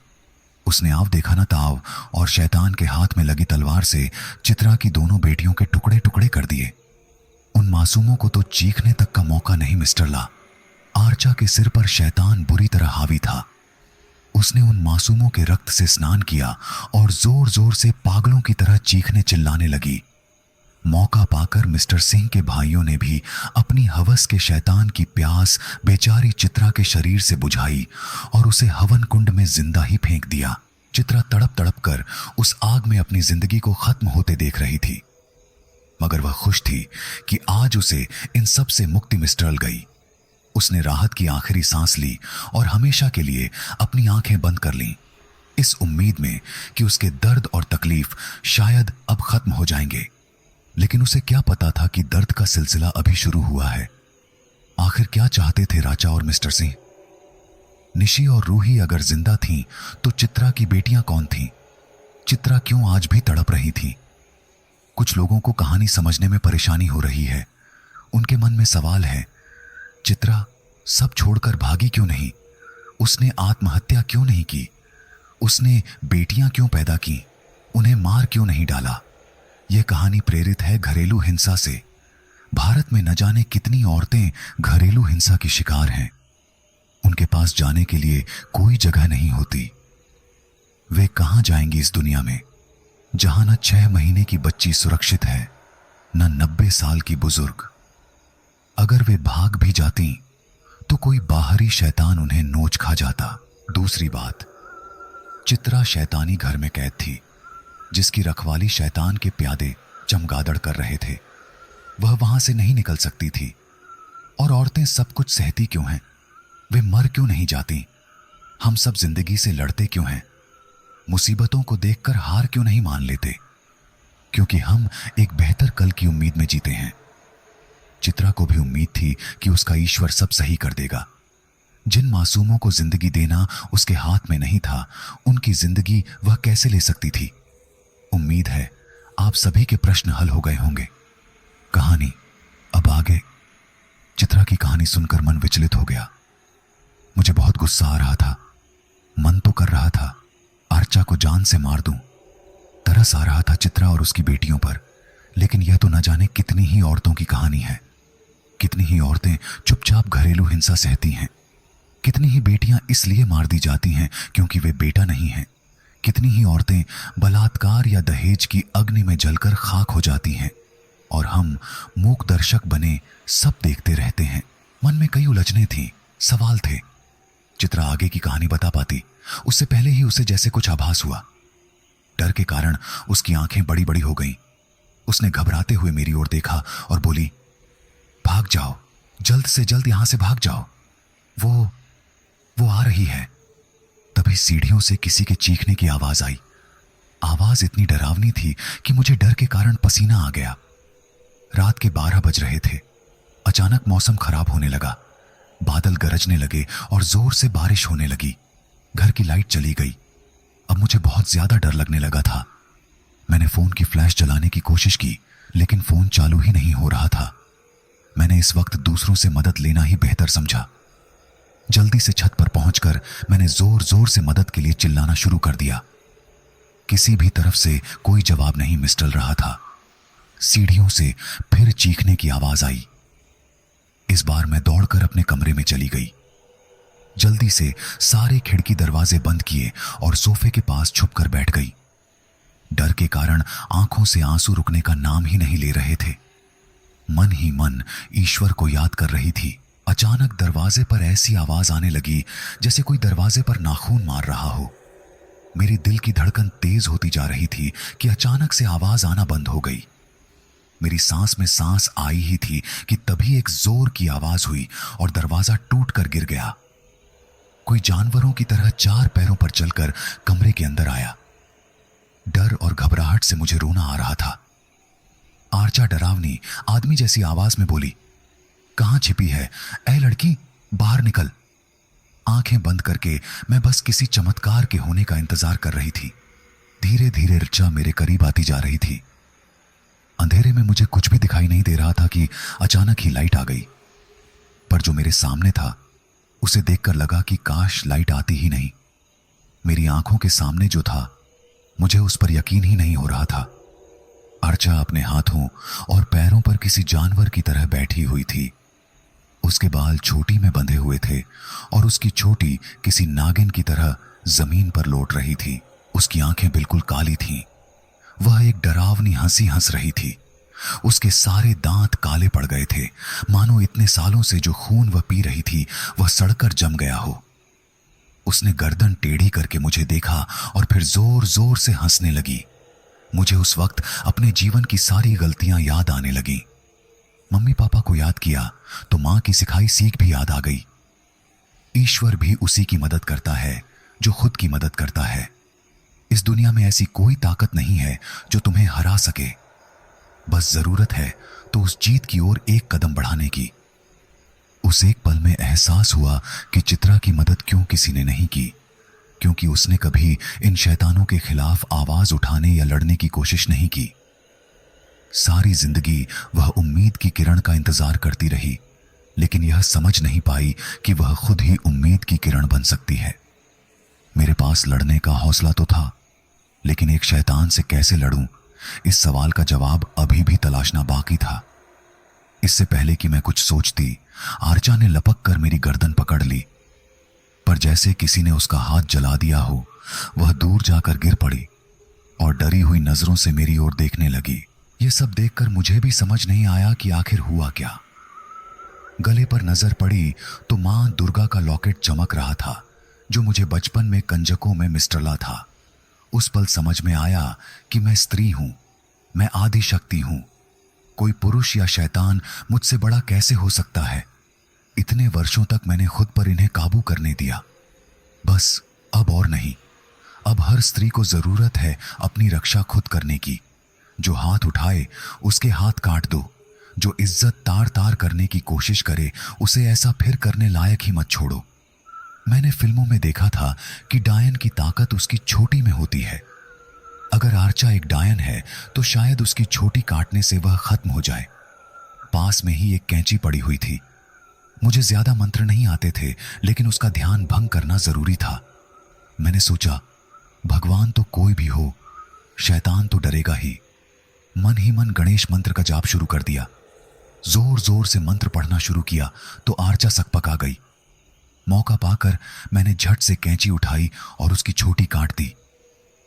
उसने आव देखा न ताव और शैतान के हाथ में लगी तलवार से चित्रा की दोनों बेटियों के टुकड़े टुकड़े कर दिए। उन मासूमों को तो चीखने तक का मौका नहीं मिस्टर ला। आर्चा के सिर पर शैतान बुरी तरह हावी था। उसने उन मासूमों के रक्त से स्नान किया और जोर जोर से पागलों की तरह चीखने चिल्लाने लगी। मौका पाकर मिस्टर सिंह के भाइयों ने भी अपनी हवस के शैतान की प्यास बेचारी चित्रा के शरीर से बुझाई और उसे हवन कुंड में जिंदा ही फेंक दिया। चित्रा तड़प तड़प कर उस आग में अपनी जिंदगी को खत्म होते देख रही थी, मगर वह खुश थी कि आज उसे इन सब से मुक्ति मिस्ट्रल गई। उसने राहत की आखिरी सांस ली और हमेशा के लिए अपनी आंखें बंद कर लीं, इस उम्मीद में कि उसके दर्द और तकलीफ शायद अब खत्म हो जाएंगे। लेकिन उसे क्या पता था कि दर्द का सिलसिला अभी शुरू हुआ है। आखिर क्या चाहते थे राजा और मिस्टर सिंह? निशी और रूही अगर जिंदा थीं तो चित्रा की बेटियां कौन थीं? चित्रा क्यों आज भी तड़प रही थी? कुछ लोगों को कहानी समझने में परेशानी हो रही है। उनके मन में सवाल है, चित्रा सब छोड़कर भागी क्यों नहीं? उसने आत्महत्या क्यों नहीं की? उसने बेटियां क्यों पैदा की? उन्हें मार क्यों नहीं डाला? यह कहानी प्रेरित है घरेलू हिंसा से। भारत में न जाने कितनी औरतें घरेलू हिंसा की शिकार हैं। उनके पास जाने के लिए कोई जगह नहीं होती। वे कहां जाएंगी इस दुनिया में जहां न 6 महीने की बच्ची सुरक्षित है, न 90 साल की बुजुर्ग। अगर वे भाग भी जाती तो कोई बाहरी शैतान उन्हें नोच खा जाता। दूसरी बात, चित्रा शैतानी घर में कैद थी, जिसकी रखवाली शैतान के प्यादे चमगादड़ कर रहे थे। वह वहां से नहीं निकल सकती थी। और औरतें सब कुछ सहती क्यों हैं? वे मर क्यों नहीं जाती? हम सब जिंदगी से लड़ते क्यों हैं? मुसीबतों को देखकर हार क्यों नहीं मान लेते? क्योंकि हम एक बेहतर कल की उम्मीद में जीते हैं। चित्रा को भी उम्मीद थी कि उसका ईश्वर सब सही कर देगा। जिन मासूमों को जिंदगी देना उसके हाथ में नहीं था, उनकी जिंदगी वह कैसे ले सकती थी? उम्मीद है आप सभी के प्रश्न हल हो गए होंगे। कहानी अब आगे। चित्रा की कहानी सुनकर मन विचलित हो गया। मुझे बहुत गुस्सा आ रहा था। मन तो कर रहा था अर्चा को जान से मार दूं। तरस आ रहा था चित्रा और उसकी बेटियों पर। लेकिन यह तो न जाने कितनी ही औरतों की कहानी है। कितनी ही औरतें चुपचाप घरेलू हिंसा सहती हैं। कितनी ही बेटियां इसलिए मार दी जाती हैं क्योंकि वे बेटा नहीं हैं। कितनी ही औरतें बलात्कार या दहेज की अग्नि में जलकर खाक हो जाती हैं और हम मूक दर्शक बने सब देखते रहते हैं। मन में कई उलझने थीं, सवाल थे। चित्रा आगे की कहानी बता पाती उससे पहले ही उसे जैसे कुछ आभास हुआ। डर के कारण उसकी आंखें बड़ी बड़ी हो गईं। उसने घबराते हुए मेरी ओर देखा और बोली, भाग जाओ, जल्द से जल्द यहां से भाग जाओ। वो आ रही है। तभी सीढ़ियों से किसी के चीखने की आवाज आई। आवाज इतनी डरावनी थी कि मुझे डर के कारण पसीना आ गया। रात के 12 बज रहे थे। अचानक मौसम खराब होने लगा। बादल गरजने लगे और जोर से बारिश होने लगी। घर की लाइट चली गई। अब मुझे बहुत ज्यादा डर लगने लगा था। मैंने फोन की फ्लैश जलाने की कोशिश की, लेकिन फोन चालू ही नहीं हो रहा था। मैंने इस वक्त दूसरों से मदद लेना ही बेहतर समझा। जल्दी से छत पर पहुंचकर मैंने जोर जोर से मदद के लिए चिल्लाना शुरू कर दिया। किसी भी तरफ से कोई जवाब नहीं मिस्टल रहा था। सीढ़ियों से फिर चीखने की आवाज आई। इस बार मैं दौड़कर अपने कमरे में चली गई। जल्दी से सारे खिड़की दरवाजे बंद किए और सोफे के पास छुपकर बैठ गई। डर के कारण आंखों से आंसू रुकने का नाम ही नहीं ले रहे थे। मन ही मन ईश्वर को याद कर रही थी। अचानक दरवाजे पर ऐसी आवाज आने लगी जैसे कोई दरवाजे पर नाखून मार रहा हो। मेरी दिल की धड़कन तेज होती जा रही थी कि अचानक से आवाज आना बंद हो गई। मेरी सांस में सांस आई ही थी कि तभी एक जोर की आवाज हुई और दरवाजा टूट कर गिर गया। कोई जानवरों की तरह 4 पैरों पर चलकर कमरे के अंदर आया। डर और घबराहट से मुझे रोना आ रहा था। आर्चा डरावनी आदमी जैसी आवाज में बोली, कहां छिपी है? ऐ लड़की, बाहर निकल। आंखें बंद करके मैं बस किसी चमत्कार के होने का इंतजार कर रही थी। धीरे धीरे ऋचा मेरे करीब आती जा रही थी। अंधेरे में मुझे कुछ भी दिखाई नहीं दे रहा था कि अचानक ही लाइट आ गई। पर जो मेरे सामने था उसे देखकर लगा कि काश लाइट आती ही नहीं। मेरी आंखों के सामने जो था मुझे उस पर यकीन ही नहीं हो रहा था। अर्चा अपने हाथों और पैरों पर किसी जानवर की तरह बैठी हुई थी। उसके बाल चोटी में बंधे हुए थे और उसकी चोटी किसी नागिन की तरह जमीन पर लौट रही थी। उसकी आंखें बिल्कुल काली थीं। वह एक डरावनी हंसी हंस रही थी। उसके सारे दांत काले पड़ गए थे, मानो इतने सालों से जो खून वह पी रही थी वह सड़कर जम गया हो। उसने गर्दन टेढ़ी करके मुझे देखा और फिर जोर जोर से हंसने लगी। मुझे उस वक्त अपने जीवन की सारी गलतियां याद आने लगी। मम्मी पापा को याद किया तो मां की सिखाई सीख भी याद आ गई। ईश्वर भी उसी की मदद करता है जो खुद की मदद करता है। इस दुनिया में ऐसी कोई ताकत नहीं है जो तुम्हें हरा सके। बस जरूरत है तो उस जीत की ओर एक कदम बढ़ाने की। उस एक पल में एहसास हुआ कि चित्रा की मदद क्यों किसी ने नहीं की, क्योंकि उसने कभी इन शैतानों के खिलाफ आवाज उठाने या लड़ने की कोशिश नहीं की। सारी जिंदगी वह उम्मीद की किरण का इंतजार करती रही, लेकिन यह समझ नहीं पाई कि वह खुद ही उम्मीद की किरण बन सकती है। मेरे पास लड़ने का हौसला तो था, लेकिन एक शैतान से कैसे लड़ूं, इस सवाल का जवाब अभी भी तलाशना बाकी था। इससे पहले कि मैं कुछ सोचती, आर्चा ने लपक कर मेरी गर्दन पकड़ ली, पर जैसे किसी ने उसका हाथ जला दिया हो, वह दूर जाकर गिर पड़ी और डरी हुई नजरों से मेरी ओर देखने लगी। यह सब देखकर मुझे भी समझ नहीं आया कि आखिर हुआ क्या। गले पर नजर पड़ी तो मां दुर्गा का लॉकेट चमक रहा था, जो मुझे बचपन में कंजकों में मिस्टरला था। उस पल समझ में आया कि मैं स्त्री हूं, मैं आदि शक्ति हूं। कोई पुरुष या शैतान मुझसे बड़ा कैसे हो सकता है। इतने वर्षों तक मैंने खुद पर इन्हें काबू करने दिया, बस अब और नहीं। अब हर स्त्री को जरूरत है अपनी रक्षा खुद करने की। जो हाथ उठाए उसके हाथ काट दो, जो इज्जत तार तार करने की कोशिश करे उसे ऐसा फिर करने लायक ही मत छोड़ो। मैंने फिल्मों में देखा था कि डायन की ताकत उसकी छोटी में होती है। अगर आर्चा एक डायन है तो शायद उसकी छोटी काटने से वह खत्म हो जाए। पास में ही एक कैंची पड़ी हुई थी। मुझे ज्यादा मंत्र नहीं आते थे, लेकिन उसका ध्यान भंग करना जरूरी था। मैंने सोचा, भगवान तो कोई भी हो, शैतान तो डरेगा ही। मन ही मन गणेश मंत्र का जाप शुरू कर दिया। जोर जोर से मंत्र पढ़ना शुरू किया तो आर्चा सकपका गई। मौका पाकर मैंने झट से कैंची उठाई और उसकी छोटी काट दी।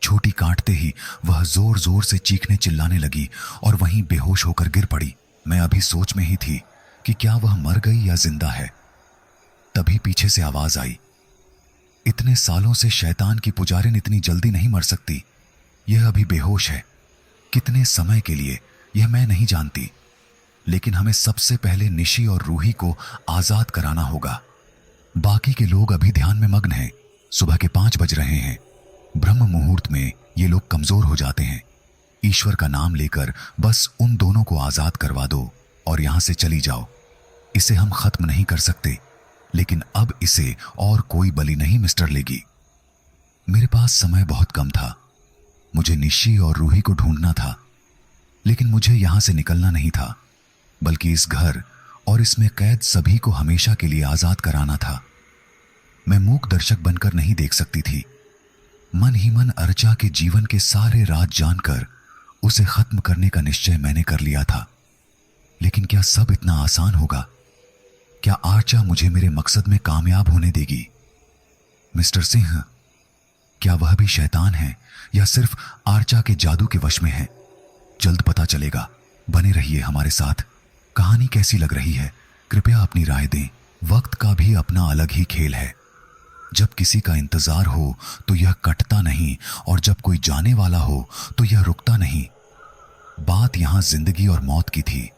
छोटी काटते ही वह जोर जोर से चीखने चिल्लाने लगी और वहीं बेहोश होकर गिर पड़ी। मैं अभी सोच में ही थी कि क्या वह मर गई या जिंदा है। तभी पीछे से आवाज आई, इतने सालों से शैतान की पुजारिन इतनी जल्दी नहीं मर सकती। यह अभी बेहोश है। कितने समय के लिए यह मैं नहीं जानती, लेकिन हमें सबसे पहले निशी और रूही को आजाद कराना होगा। बाकी के लोग अभी ध्यान में मग्न हैं। सुबह के 5 बज रहे हैं। ब्रह्म मुहूर्त में ये लोग कमजोर हो जाते हैं। ईश्वर का नाम लेकर बस उन दोनों को आजाद करवा दो और यहां से चली जाओ। इसे हम खत्म नहीं कर सकते, लेकिन अब इसे और कोई बलि नहीं मिस्टर लेगी। मेरे पास समय बहुत कम था। मुझे निशी और रूही को ढूंढना था, लेकिन मुझे यहां से निकलना नहीं था, बल्कि इस घर और इसमें कैद सभी को हमेशा के लिए आजाद कराना था। मैं मूक दर्शक बनकर नहीं देख सकती थी। मन ही मन अर्चा के जीवन के सारे राज जानकर उसे खत्म करने का निश्चय मैंने कर लिया था। लेकिन क्या सब इतना आसान होगा? क्या आर्चा मुझे मेरे मकसद में कामयाब होने देगी? मिस्टर सिंह, क्या वह भी शैतान है या सिर्फ आर्चा के जादू के वश में है? जल्द पता चलेगा। बने रहिए हमारे साथ। कहानी कैसी लग रही है कृपया अपनी राय दें। वक्त का भी अपना अलग ही खेल है। जब किसी का इंतजार हो तो यह कटता नहीं, और जब कोई जाने वाला हो तो यह रुकता नहीं। बात यहां जिंदगी और मौत की थी।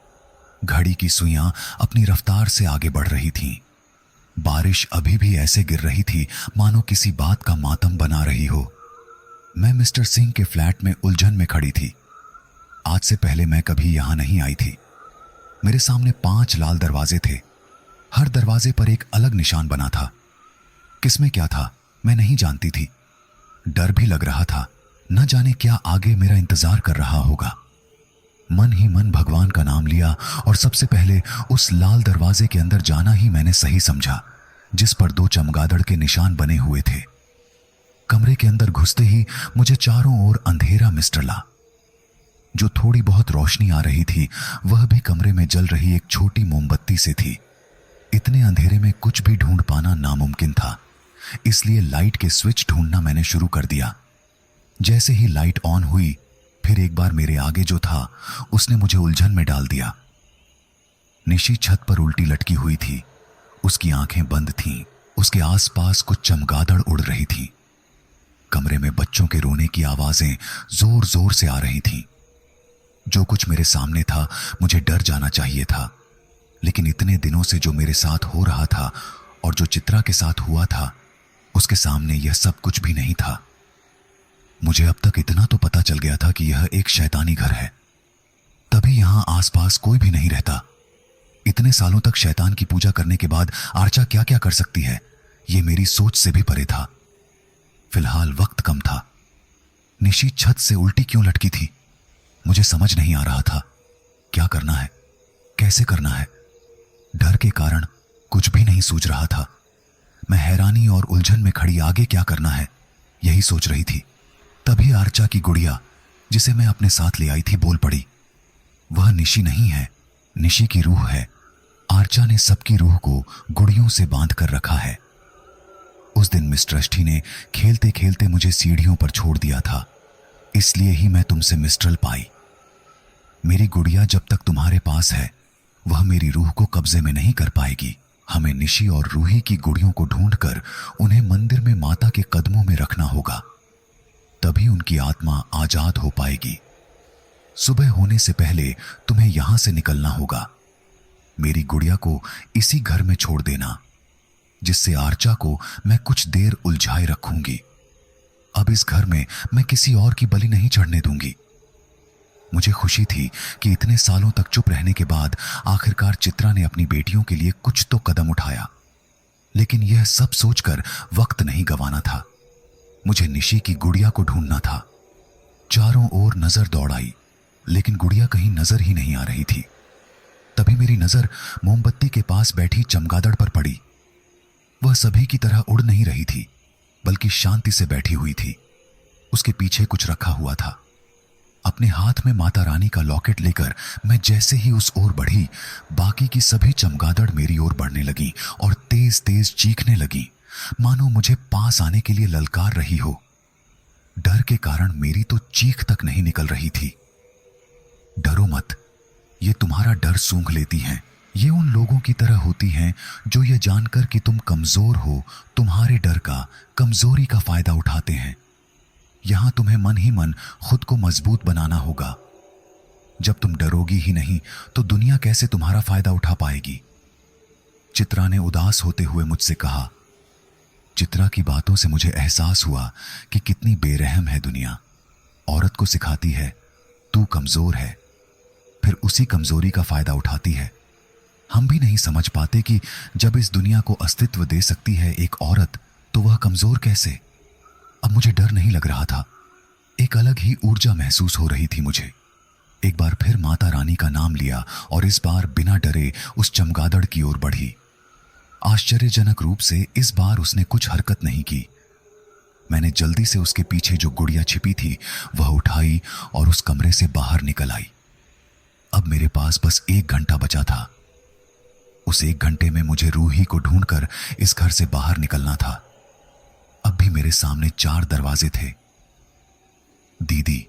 घड़ी की सुइयां अपनी रफ्तार से आगे बढ़ रही थीं। बारिश अभी भी ऐसे गिर रही थी मानो किसी बात का मातम बना रही हो। मैं मिस्टर सिंह के फ्लैट में उलझन में खड़ी थी। आज से पहले मैं कभी यहां नहीं आई थी। मेरे सामने 5 लाल दरवाजे थे। हर दरवाजे पर एक अलग निशान बना था। किसमें क्या था मैं नहीं जानती थी। डर भी लग रहा था, न जाने क्या आगे मेरा इंतजार कर रहा होगा। मन ही मन भगवान का नाम लिया और सबसे पहले उस लाल दरवाजे के अंदर जाना ही मैंने सही समझा, जिस पर 2 चमगादड़ के निशान बने हुए थे। कमरे के अंदर घुसते ही मुझे चारों ओर अंधेरा मिस्टरला। जो थोड़ी बहुत रोशनी आ रही थी वह भी कमरे में जल रही एक छोटी मोमबत्ती से थी। इतने अंधेरे में कुछ भी ढूंढ पाना नामुमकिन था, इसलिए लाइट के स्विच ढूंढना मैंने शुरू कर दिया। जैसे ही लाइट ऑन हुई, फिर एक बार मेरे आगे जो था उसने मुझे उलझन में डाल दिया। निशी छत पर उल्टी लटकी हुई थी। उसकी आंखें बंद थीं। उसके आसपास कुछ चमगादड़ उड़ रही थी। कमरे में बच्चों के रोने की आवाजें जोर जोर से आ रही थीं। जो कुछ मेरे सामने था मुझे डर जाना चाहिए था, लेकिन इतने दिनों से जो मेरे साथ हो रहा था और जो चित्रा के साथ हुआ था, उसके सामने यह सब कुछ भी नहीं था। मुझे अब तक इतना तो पता चल गया था कि यह एक शैतानी घर है, तभी यहां आसपास कोई भी नहीं रहता। इतने सालों तक शैतान की पूजा करने के बाद आर्चा क्या क्या कर सकती है, यह मेरी सोच से भी परे था। फिलहाल वक्त कम था। निशी छत से उल्टी क्यों लटकी थी, मुझे समझ नहीं आ रहा था। क्या करना है, कैसे करना है? डर के कारण कुछ भी नहीं सूझ रहा था। मैं हैरानी और उलझन में खड़ी आगे क्या करना है, यही सोच रही थी। तभी आर्चा की गुड़िया, जिसे मैं अपने साथ ले आई थी, बोल पड़ी। वह निशी नहीं है, निशी की रूह है। आर्चा ने सबकी रूह को गुड़ियों से बांध कर रखा है। उस दिन मिस ट्रस्टी ने खेलते खेलते मुझे सीढ़ियों पर छोड़ दिया था, इसलिए ही मैं तुमसे मिस्ट्रल पाई। मेरी गुड़िया जब तक तुम्हारे पास है, वह मेरी रूह को कब्जे में नहीं कर पाएगी। हमें निशी और रूही की गुड़ियों को ढूंढकर उन्हें मंदिर में माता के कदमों में रखना होगा, तभी उनकी आत्मा आजाद हो पाएगी। सुबह होने से पहले तुम्हें यहां से निकलना होगा। मेरी गुड़िया को इसी घर में छोड़ देना, जिससे आर्चा को मैं कुछ देर उलझाए रखूंगी। अब इस घर में मैं किसी और की बलि नहीं चढ़ने दूंगी। मुझे खुशी थी कि इतने सालों तक चुप रहने के बाद आखिरकार चित्रा ने अपनी बेटियों के लिए कुछ तो कदम उठाया, लेकिन यह सब सोचकर वक्त नहीं गंवाना था। मुझे निशी की गुड़िया को ढूंढना था। चारों ओर नजर दौड़ाई, लेकिन गुड़िया कहीं नजर ही नहीं आ रही थी। तभी मेरी नजर मोमबत्ती के पास बैठी चमगादड़ पर पड़ी। वह सभी की तरह उड़ नहीं रही थी, बल्कि शांति से बैठी हुई थी। उसके पीछे कुछ रखा हुआ था। अपने हाथ में माता रानी का लॉकेट लेकर मैं जैसे ही उस ओर बढ़ी, बाकी की सभी चमगादड़ मेरी ओर बढ़ने लगी और तेज तेज चीखने लगी, मानो मुझे पास आने के लिए ललकार रही हो। डर के कारण मेरी तो चीख तक नहीं निकल रही थी। डरो मत, ये तुम्हारा डर सूंघ लेती हैं। ये उन लोगों की तरह होती हैं जो ये जानकर कि तुम कमजोर हो, तुम्हारे डर का, कमजोरी का फायदा उठाते हैं। यहां तुम्हें मन ही मन खुद को मजबूत बनाना होगा। जब तुम डरोगी ही नहीं तो दुनिया कैसे तुम्हारा फायदा उठा पाएगी? चित्रा ने उदास होते हुए मुझसे कहा। चित्रा की बातों से मुझे एहसास हुआ कि कितनी बेरहम है दुनिया। औरत को सिखाती है तू कमजोर है, फिर उसी कमजोरी का फायदा उठाती है। हम भी नहीं समझ पाते कि जब इस दुनिया को अस्तित्व दे सकती है एक औरत, तो वह कमजोर कैसे? अब मुझे डर नहीं लग रहा था, एक अलग ही ऊर्जा महसूस हो रही थी मुझे। एक बार फिर माता रानी का नाम लिया और इस बार बिना डरे उस चमगादड़ की ओर बढ़ी। आश्चर्यजनक रूप से इस बार उसने कुछ हरकत नहीं की। मैंने जल्दी से उसके पीछे जो गुड़िया छिपी थी वह उठाई और उस कमरे से बाहर निकल आई। अब मेरे पास बस 1 घंटा बचा था। उस 1 घंटे में मुझे रूही को ढूंढकर इस घर से बाहर निकलना था। अब भी मेरे सामने 4 दरवाजे थे। दीदी,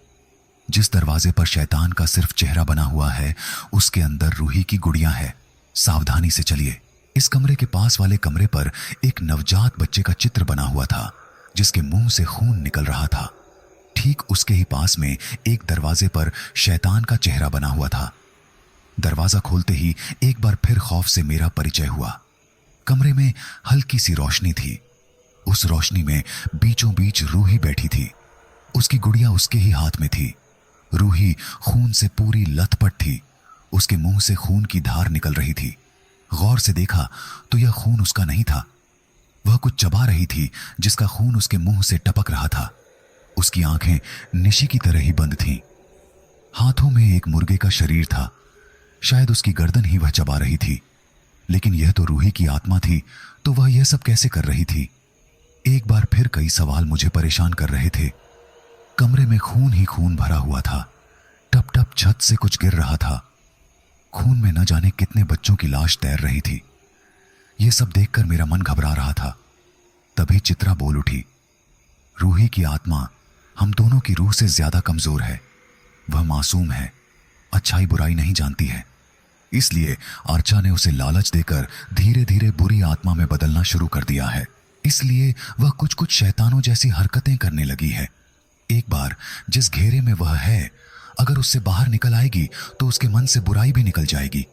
जिस दरवाजे पर शैतान का सिर्फ चेहरा बना हुआ है, उसके अंदर रूही की गुड़िया है। सावधानी से चलिए। इस कमरे के पास वाले कमरे पर एक नवजात बच्चे का चित्र बना हुआ था, जिसके मुंह से खून निकल रहा था। ठीक उसके ही पास में एक दरवाजे पर शैतान का चेहरा बना हुआ था। दरवाजा खोलते ही एक बार फिर खौफ से मेरा परिचय हुआ। कमरे में हल्की सी रोशनी थी। उस रोशनी में बीचों बीच रूही बैठी थी। उसकी गुड़िया उसके ही हाथ में थी। रूही खून से पूरी लथपथ थी। उसके मुंह से खून की धार निकल रही थी। गौर से देखा तो यह खून उसका नहीं था। वह कुछ चबा रही थी, जिसका खून उसके मुंह से टपक रहा था। उसकी आंखें निशी की तरह ही बंद थीं। हाथों में एक मुर्गे का शरीर था। शायद उसकी गर्दन ही वह चबा रही थी। लेकिन यह तो रूही की आत्मा थी, तो वह यह सब कैसे कर रही थी? एक बार फिर कई सवाल मुझे परेशान कर रहे थे। कमरे में खून ही खून भरा हुआ था। टप टप छत से कुछ गिर रहा था। खून में न जाने कितने बच्चों की लाश तैर रही थी। यह सब देखकर मेरा मन घबरा रहा था। तभी चित्रा बोल उठी, रूही की आत्मा हम दोनों की रूह से ज्यादा कमजोर है। वह मासूम है, अच्छाई बुराई नहीं जानती है, इसलिए आर्चा ने उसे लालच देकर धीरे धीरे बुरी आत्मा में बदलना शुरू कर दिया है। इसलिए वह कुछ कुछ शैतानों जैसी हरकतें करने लगी है। एक बार जिस घेरे में वह है, अगर उससे बाहर निकल आएगी तो उसके मन से बुराई भी निकल जाएगी।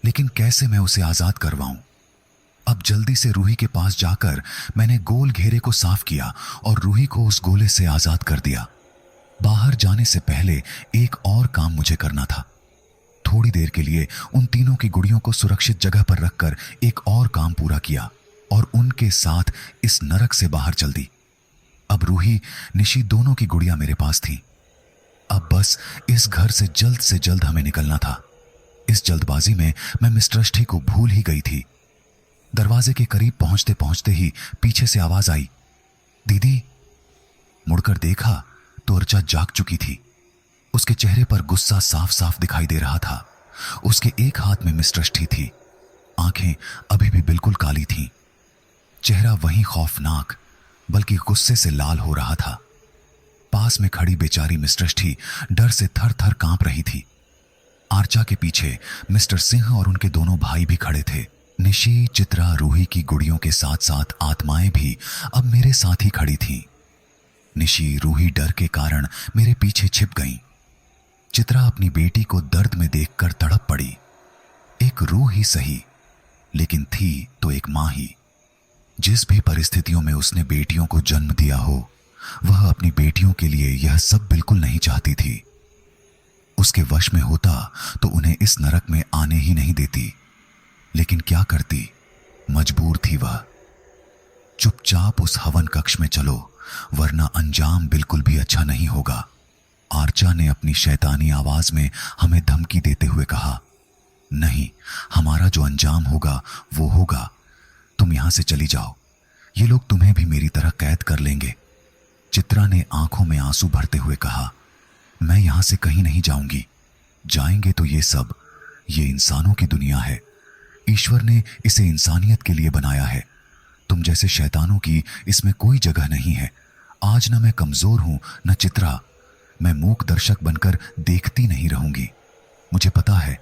लेकिन कैसे मैं उसे आजाद करवाऊं? अब जल्दी से रूही के पास जाकर मैंने गोल घेरे को साफ किया और रूही को उस गोले से आजाद कर दिया। बाहर जाने से पहले एक और काम मुझे करना था। थोड़ी देर के लिए उन तीनों की गुड़ियों को सुरक्षित जगह पर रखकर एक और काम पूरा किया और उनके साथ इस नरक से बाहर चल दी। अब रूही, निशी दोनों की गुड़िया मेरे पास थी। अब बस इस घर से जल्द हमें निकलना था। इस जल्दबाजी में मैं मिस्टर अष्टी को भूल ही गई थी। दरवाजे के करीब पहुंचते पहुंचते ही पीछे से आवाज आई, दीदी। मुड़कर देखा तो अर्चा जाग चुकी थी। उसके चेहरे पर गुस्सा साफ साफ दिखाई दे रहा था। उसके एक हाथ में मिस्टर अष्टी थी। आंखें अभी भी बिल्कुल काली थीं। चेहरा वहीं खौफनाक बल्कि गुस्से से लाल हो रहा था। पास में खड़ी बेचारी मिस्टर अष्टी डर से थर थर कांप रही थी। आर्चा के पीछे मिस्टर सिंह और उनके दोनों भाई भी खड़े थे। निशी, चित्रा, रूही की गुड़ियों के साथ साथ आत्माएं भी अब मेरे साथ ही खड़ी थीं। निशी, रूही डर के कारण मेरे पीछे छिप गईं। चित्रा अपनी बेटी को दर्द में देखकर तड़प पड़ी। एक रूह ही सही, लेकिन थी तो एक मां ही। जिस भी परिस्थितियों में उसने बेटियों को जन्म दिया हो, वह अपनी बेटियों के लिए यह सब बिल्कुल नहीं चाहती थी। उसके वश में होता तो उन्हें इस नरक में आने ही नहीं देती। लेकिन क्या करती, मजबूर थी वह। चुपचाप उस हवन कक्ष में चलो, वरना अंजाम बिल्कुल भी अच्छा नहीं होगा। आर्चा ने अपनी शैतानी आवाज में हमें धमकी देते हुए कहा, नहीं, हमारा जो अंजाम होगा वो होगा। तुम यहां से चली जाओ, ये लोग तुम्हें भी मेरी तरह कैद कर लेंगे। चित्रा ने आंखों में आंसू भरते हुए कहा, मैं यहां से कहीं नहीं जाऊंगी। जाएंगे तो ये इंसानों की दुनिया है। ईश्वर ने इसे इंसानियत के लिए बनाया है। तुम जैसे शैतानों की इसमें कोई जगह नहीं है। आज न मैं कमजोर हूं न चित्रा। मैं मूक दर्शक बनकर देखती नहीं रहूंगी। मुझे पता है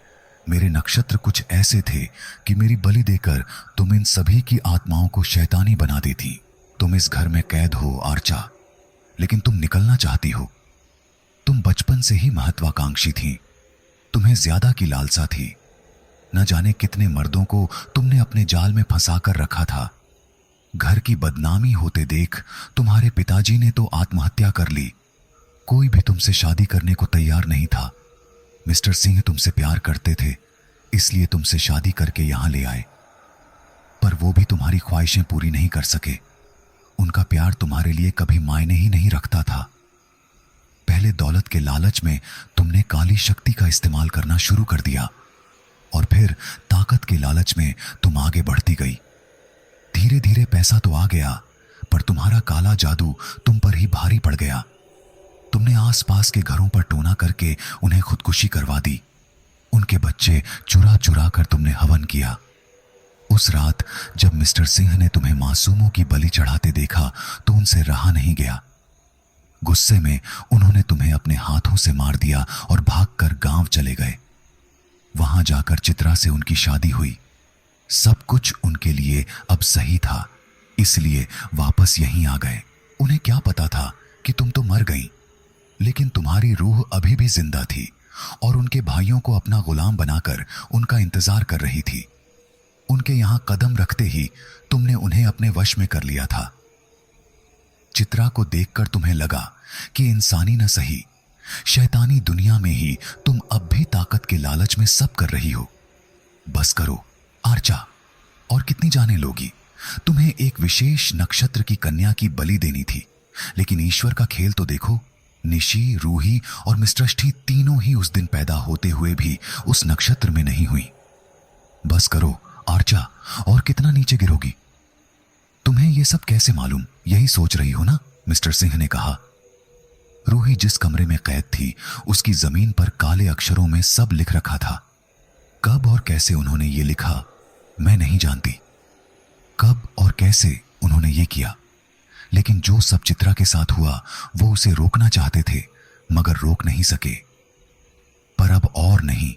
मेरे नक्षत्र कुछ ऐसे थे कि मेरी बलि देकर तुम इन सभी की आत्माओं को शैतानी बना देती। तुम इस घर में कैद हो आर्चा, लेकिन तुम निकलना चाहती हो। तुम बचपन से ही महत्वाकांक्षी थी। तुम्हें ज्यादा की लालसा थी। न जाने कितने मर्दों को तुमने अपने जाल में फंसा कर रखा था। घर की बदनामी होते देख तुम्हारे पिताजी ने तो आत्महत्या कर ली। कोई भी तुमसे शादी करने को तैयार नहीं था। मिस्टर सिंह तुमसे प्यार करते थे, इसलिए तुमसे शादी करके यहां ले आए। पर वो भी तुम्हारी ख्वाहिशें पूरी नहीं कर सके। उनका प्यार तुम्हारे लिए कभी मायने ही नहीं रखता था। पहले दौलत के लालच में तुमने काली शक्ति का इस्तेमाल करना शुरू कर दिया और फिर ताकत के लालच में तुम आगे बढ़ती गई। धीरे धीरे पैसा तो आ गया, पर तुम्हारा काला जादू तुम पर ही भारी पड़ गया। तुमने आसपास के घरों पर टोना करके उन्हें खुदकुशी करवा दी। उनके बच्चे चुरा चुरा कर तुमने हवन किया। उस रात जब मिस्टर सिंह ने तुम्हें मासूमों की बलि चढ़ाते देखा तो उनसे रहा नहीं गया। गुस्से में उन्होंने तुम्हें अपने हाथों से मार दिया और भागकर गांव चले गए। वहां जाकर चित्रा से उनकी शादी हुई। सब कुछ उनके लिए अब सही था, इसलिए वापस यहीं आ गए। उन्हें क्या पता था कि तुम तो मर गई, लेकिन तुम्हारी रूह अभी भी जिंदा थी और उनके भाइयों को अपना गुलाम बनाकर उनका इंतजार कर रही थी। उनके यहां कदम रखते ही तुमने उन्हें अपने वश में कर लिया था। चित्रा को देखकर तुम्हें लगा कि इंसानी न सही, शैतानी दुनिया में ही तुम अब भी ताकत के लालच में सब कर रही हो। बस करो आर्चा, और कितनी जाने लोगी। तुम्हें एक विशेष नक्षत्र की कन्या की बलि देनी थी, लेकिन ईश्वर का खेल तो देखो। निशी, रूही और मिस्टर अष्टी तीनों ही उस दिन पैदा होते हुए भी उस नक्षत्र में नहीं हुई। बस करो आर्चा, और कितना नीचे गिरोगी। तुम्हें यह सब कैसे मालूम, यही सोच रही हो ना, मिस्टर सिंह ने कहा। रूही जिस कमरे में कैद थी उसकी जमीन पर काले अक्षरों में सब लिख रखा था। कब और कैसे उन्होंने ये लिखा मैं नहीं जानती। कब और कैसे उन्होंने ये किया, लेकिन जो सब चित्रा के साथ हुआ वो उसे रोकना चाहते थे, मगर रोक नहीं सके। पर अब और नहीं,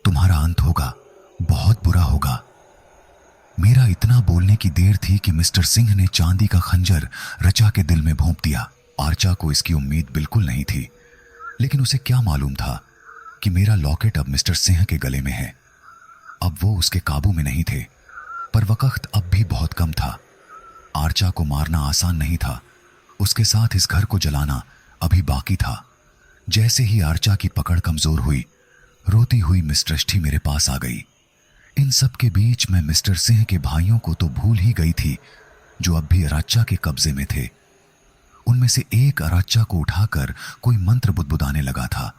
तुम्हारा अंत होगा, बहुत बुरा होगा। मेरा इतना बोलने की देर थी कि मिस्टर सिंह ने चांदी का खंजर रचा के दिल में भोंप दिया। आर्चा को इसकी उम्मीद बिल्कुल नहीं थी, लेकिन उसे क्या मालूम था कि मेरा लॉकेट अब मिस्टर सिंह के गले में है। अब वो उसके काबू में नहीं थे, पर वक्त अब भी बहुत कम था। आर्चा को मारना आसान नहीं था, उसके साथ इस घर को जलाना अभी बाकी था। जैसे ही आर्चा की पकड़ कमजोर हुई, रोती हुई मिस ट्रस्टी मेरे पास आ गई। इन सब के बीच मैं मिस्टर सिंह के भाइयों को तो भूल ही गई थी, जो अब भी अराचा के कब्जे में थे। उनमें से एक अराचा को उठाकर कोई मंत्र बुदबुदाने लगा था,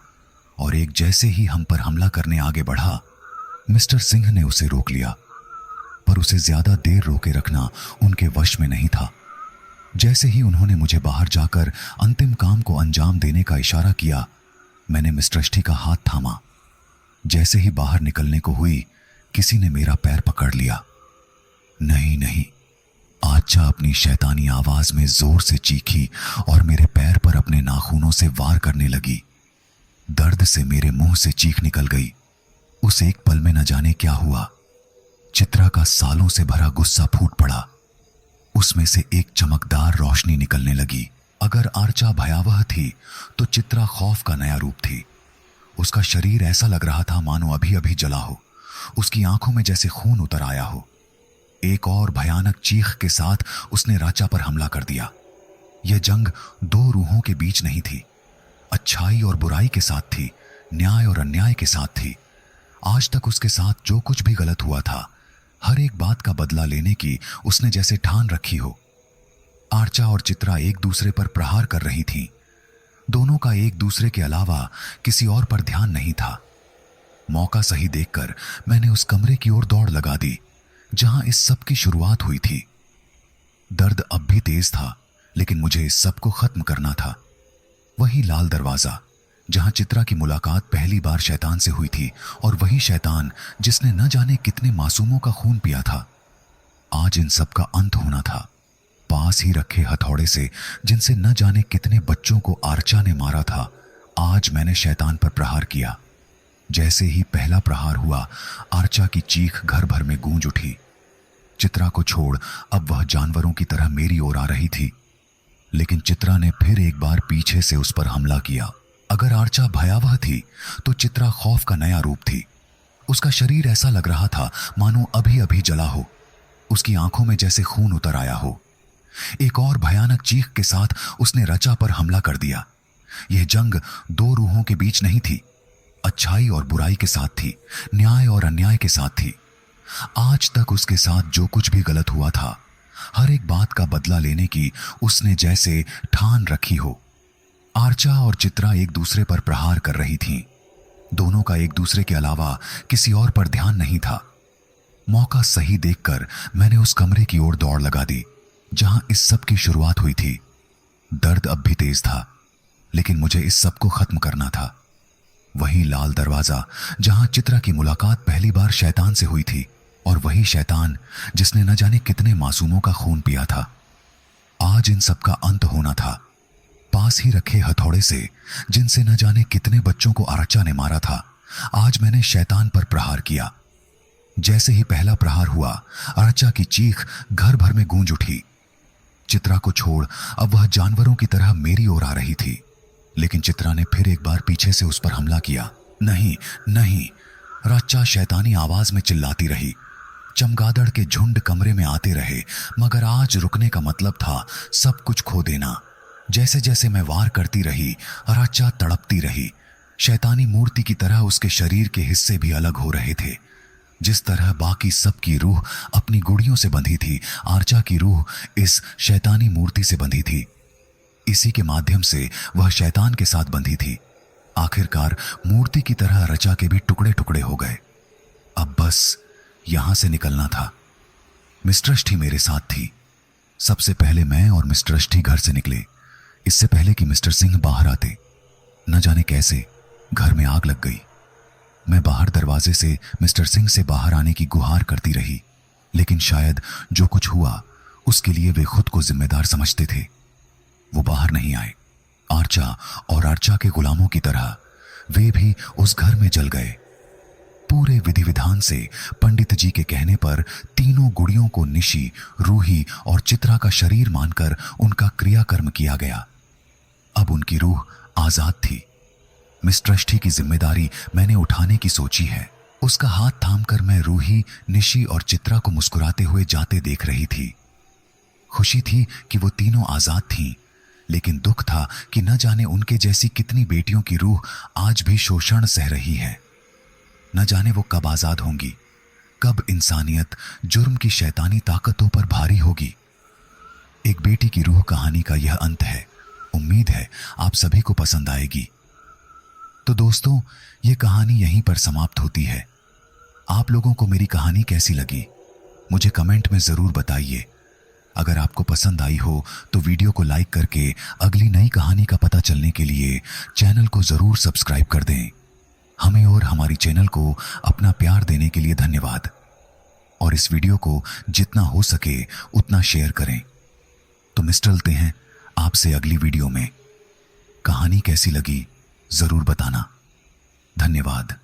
और एक जैसे ही हम पर हमला करने आगे बढ़ा, मिस्टर सिंह ने उसे रोक लिया। पर उसे ज्यादा देर रोके रखना उनके वश में नहीं था। जैसे ही उन्होंने मुझे बाहर जाकर अंतिम काम को अंजाम देने का इशारा किया, मैंने मिस ट्रस्टी का हाथ थामा। जैसे ही बाहर निकलने को हुई, किसी ने मेरा पैर पकड़ लिया। नहीं नहीं, आर्चा अपनी शैतानी आवाज में जोर से चीखी और मेरे पैर पर अपने नाखूनों से वार करने लगी। दर्द से मेरे मुंह से चीख निकल गई। उस एक पल में न जाने क्या हुआ, चित्रा का सालों से भरा गुस्सा फूट पड़ा। उसमें से एक चमकदार रोशनी निकलने लगी। अगर आर्चा भयावह थी, तो चित्रा खौफ का नया रूप थी। उसका शरीर ऐसा लग रहा था मानो अभी अभी जला हो। उसकी आंखों में जैसे खून उतर आया हो। एक और भयानक चीख के साथ उसने राचा पर हमला कर दिया। यह जंग दो रूहों के बीच नहीं थी, अच्छाई और बुराई के साथ थी, न्याय और अन्याय के साथ थी। आज तक उसके साथ जो कुछ भी गलत हुआ था, हर एक बात का बदला लेने की उसने जैसे ठान रखी हो। आर्चा और चित्रा एक दूसरे पर प्रहार कर रही थीं। दोनों का एक दूसरे के अलावा किसी और पर ध्यान नहीं था। मौका सही देखकर मैंने उस कमरे की ओर दौड़ लगा दी जहां इस सब की शुरुआत हुई थी। दर्द अब भी तेज था, लेकिन मुझे इस सब को खत्म करना था। वही लाल दरवाजा जहां चित्रा की मुलाकात पहली बार शैतान से हुई थी, और वही शैतान जिसने न जाने कितने मासूमों का खून पिया था। आज इन सब का अंत होना था। पास ही रखे हथौड़े से जिनसे न जाने कितने बच्चों को आर्चा ने मारा था, आज मैंने शैतान पर प्रहार किया। जैसे ही पहला प्रहार हुआ, आर्चा की चीख घर भर में गूंज उठी। चित्रा को छोड़ अब वह जानवरों की तरह मेरी ओर आ रही थी, लेकिन चित्रा ने फिर एक बार पीछे से उस पर हमला किया। अगर आर्चा भयावह थी, तो चित्रा खौफ का नया रूप थी। उसका शरीर ऐसा लग रहा था मानो अभी अभी जला हो। उसकी आंखों में जैसे खून उतर आया हो। एक और भयानक चीख के साथ उसने रचा पर हमला कर दिया। यह जंग दो रूहों के बीच नहीं थी, अच्छाई और बुराई के साथ थी, न्याय और अन्याय के साथ थी। आज तक उसके साथ जो कुछ भी गलत हुआ था, हर एक बात का बदला लेने की उसने जैसे ठान रखी हो। आर्चा और चित्रा एक दूसरे पर प्रहार कर रही थीं। दोनों का एक दूसरे के अलावा किसी और पर ध्यान नहीं था। मौका सही देखकर मैंने उस कमरे की ओर दौड़ लगा दी जहां इस सब की शुरुआत हुई थी। दर्द अब भी तेज था, लेकिन मुझे इस सब को खत्म करना था। वही लाल दरवाजा जहां चित्रा की मुलाकात पहली बार शैतान से हुई थी, और वही शैतान जिसने न जाने कितने मासूमों का खून पिया था। आज इन सब का अंत होना था। पास ही रखे हथौड़े से जिनसे न जाने कितने बच्चों को आर्चा ने मारा था, आज मैंने शैतान पर प्रहार किया। जैसे ही पहला प्रहार हुआ, आर्चा की चीख घर भर में गूंज उठी। चित्रा को छोड़ अब वह जानवरों की तरह मेरी ओर आ रही थी, लेकिन चित्रा ने फिर एक बार पीछे से उस पर हमला किया। नहीं नहीं, राचा शैतानी आवाज में चिल्लाती रही। चमगादड़ के झुंड कमरे में आते रहे, मगर आज रुकने का मतलब था सब कुछ खो देना। जैसे जैसे मैं वार करती रही, राचा तड़पती रही। शैतानी मूर्ति की तरह उसके शरीर के हिस्से भी अलग हो रहे थे। जिस तरह बाकी सबकी रूह अपनी गुड़ियों से बंधी थी, आर्चा की रूह इस शैतानी मूर्ति से बंधी थी। इसी के माध्यम से वह शैतान के साथ बंधी थी। आखिरकार मूर्ति की तरह रचा के भी टुकड़े टुकड़े हो गए। अब बस यहां से निकलना था। मिस ट्रस्टी मेरे साथ थी। सबसे पहले मैं और मिस ट्रस्टी घर से निकले, इससे पहले कि मिस्टर सिंह बाहर आते। न जाने कैसे घर में आग लग गई। मैं बाहर दरवाजे से मिस्टर सिंह से बाहर आने की गुहार करती रही, लेकिन शायद जो कुछ हुआ उसके लिए वे खुद को जिम्मेदार समझते थे। वो बाहर नहीं आए। आर्चा और आर्चा के गुलामों की तरह वे भी उस घर में जल गए। पूरे विधि विधान से पंडित जी के कहने पर तीनों गुड़ियों को निशी, रूही और चित्रा का शरीर मानकर उनका क्रियाकर्म किया गया। अब उनकी रूह आजाद थी। मिस ट्रस्टी की जिम्मेदारी मैंने उठाने की सोची है। उसका हाथ थामकर मैं रूही, निशी और चित्रा को मुस्कुराते हुए जाते देख रही थी। खुशी थी कि वो तीनों आजाद थीं, लेकिन दुख था कि न जाने उनके जैसी कितनी बेटियों की रूह आज भी शोषण सह रही है। न जाने वो कब आजाद होंगी, कब इंसानियत जुर्म की शैतानी ताकतों पर भारी होगी। एक बेटी की रूह कहानी का यह अंत है। उम्मीद है आप सभी को पसंद आएगी। तो दोस्तों, ये कहानी यहीं पर समाप्त होती है। आप लोगों को मेरी कहानी कैसी लगी मुझे कमेंट में जरूर बताइए। अगर आपको पसंद आई हो तो वीडियो को लाइक करके अगली नई कहानी का पता चलने के लिए चैनल को जरूर सब्सक्राइब कर दें। हमें और हमारी चैनल को अपना प्यार देने के लिए धन्यवाद। और इस वीडियो को जितना हो सके उतना शेयर करें। तो मिलते हैं आपसे अगली वीडियो में। कहानी कैसी लगी जरूर बताना। धन्यवाद।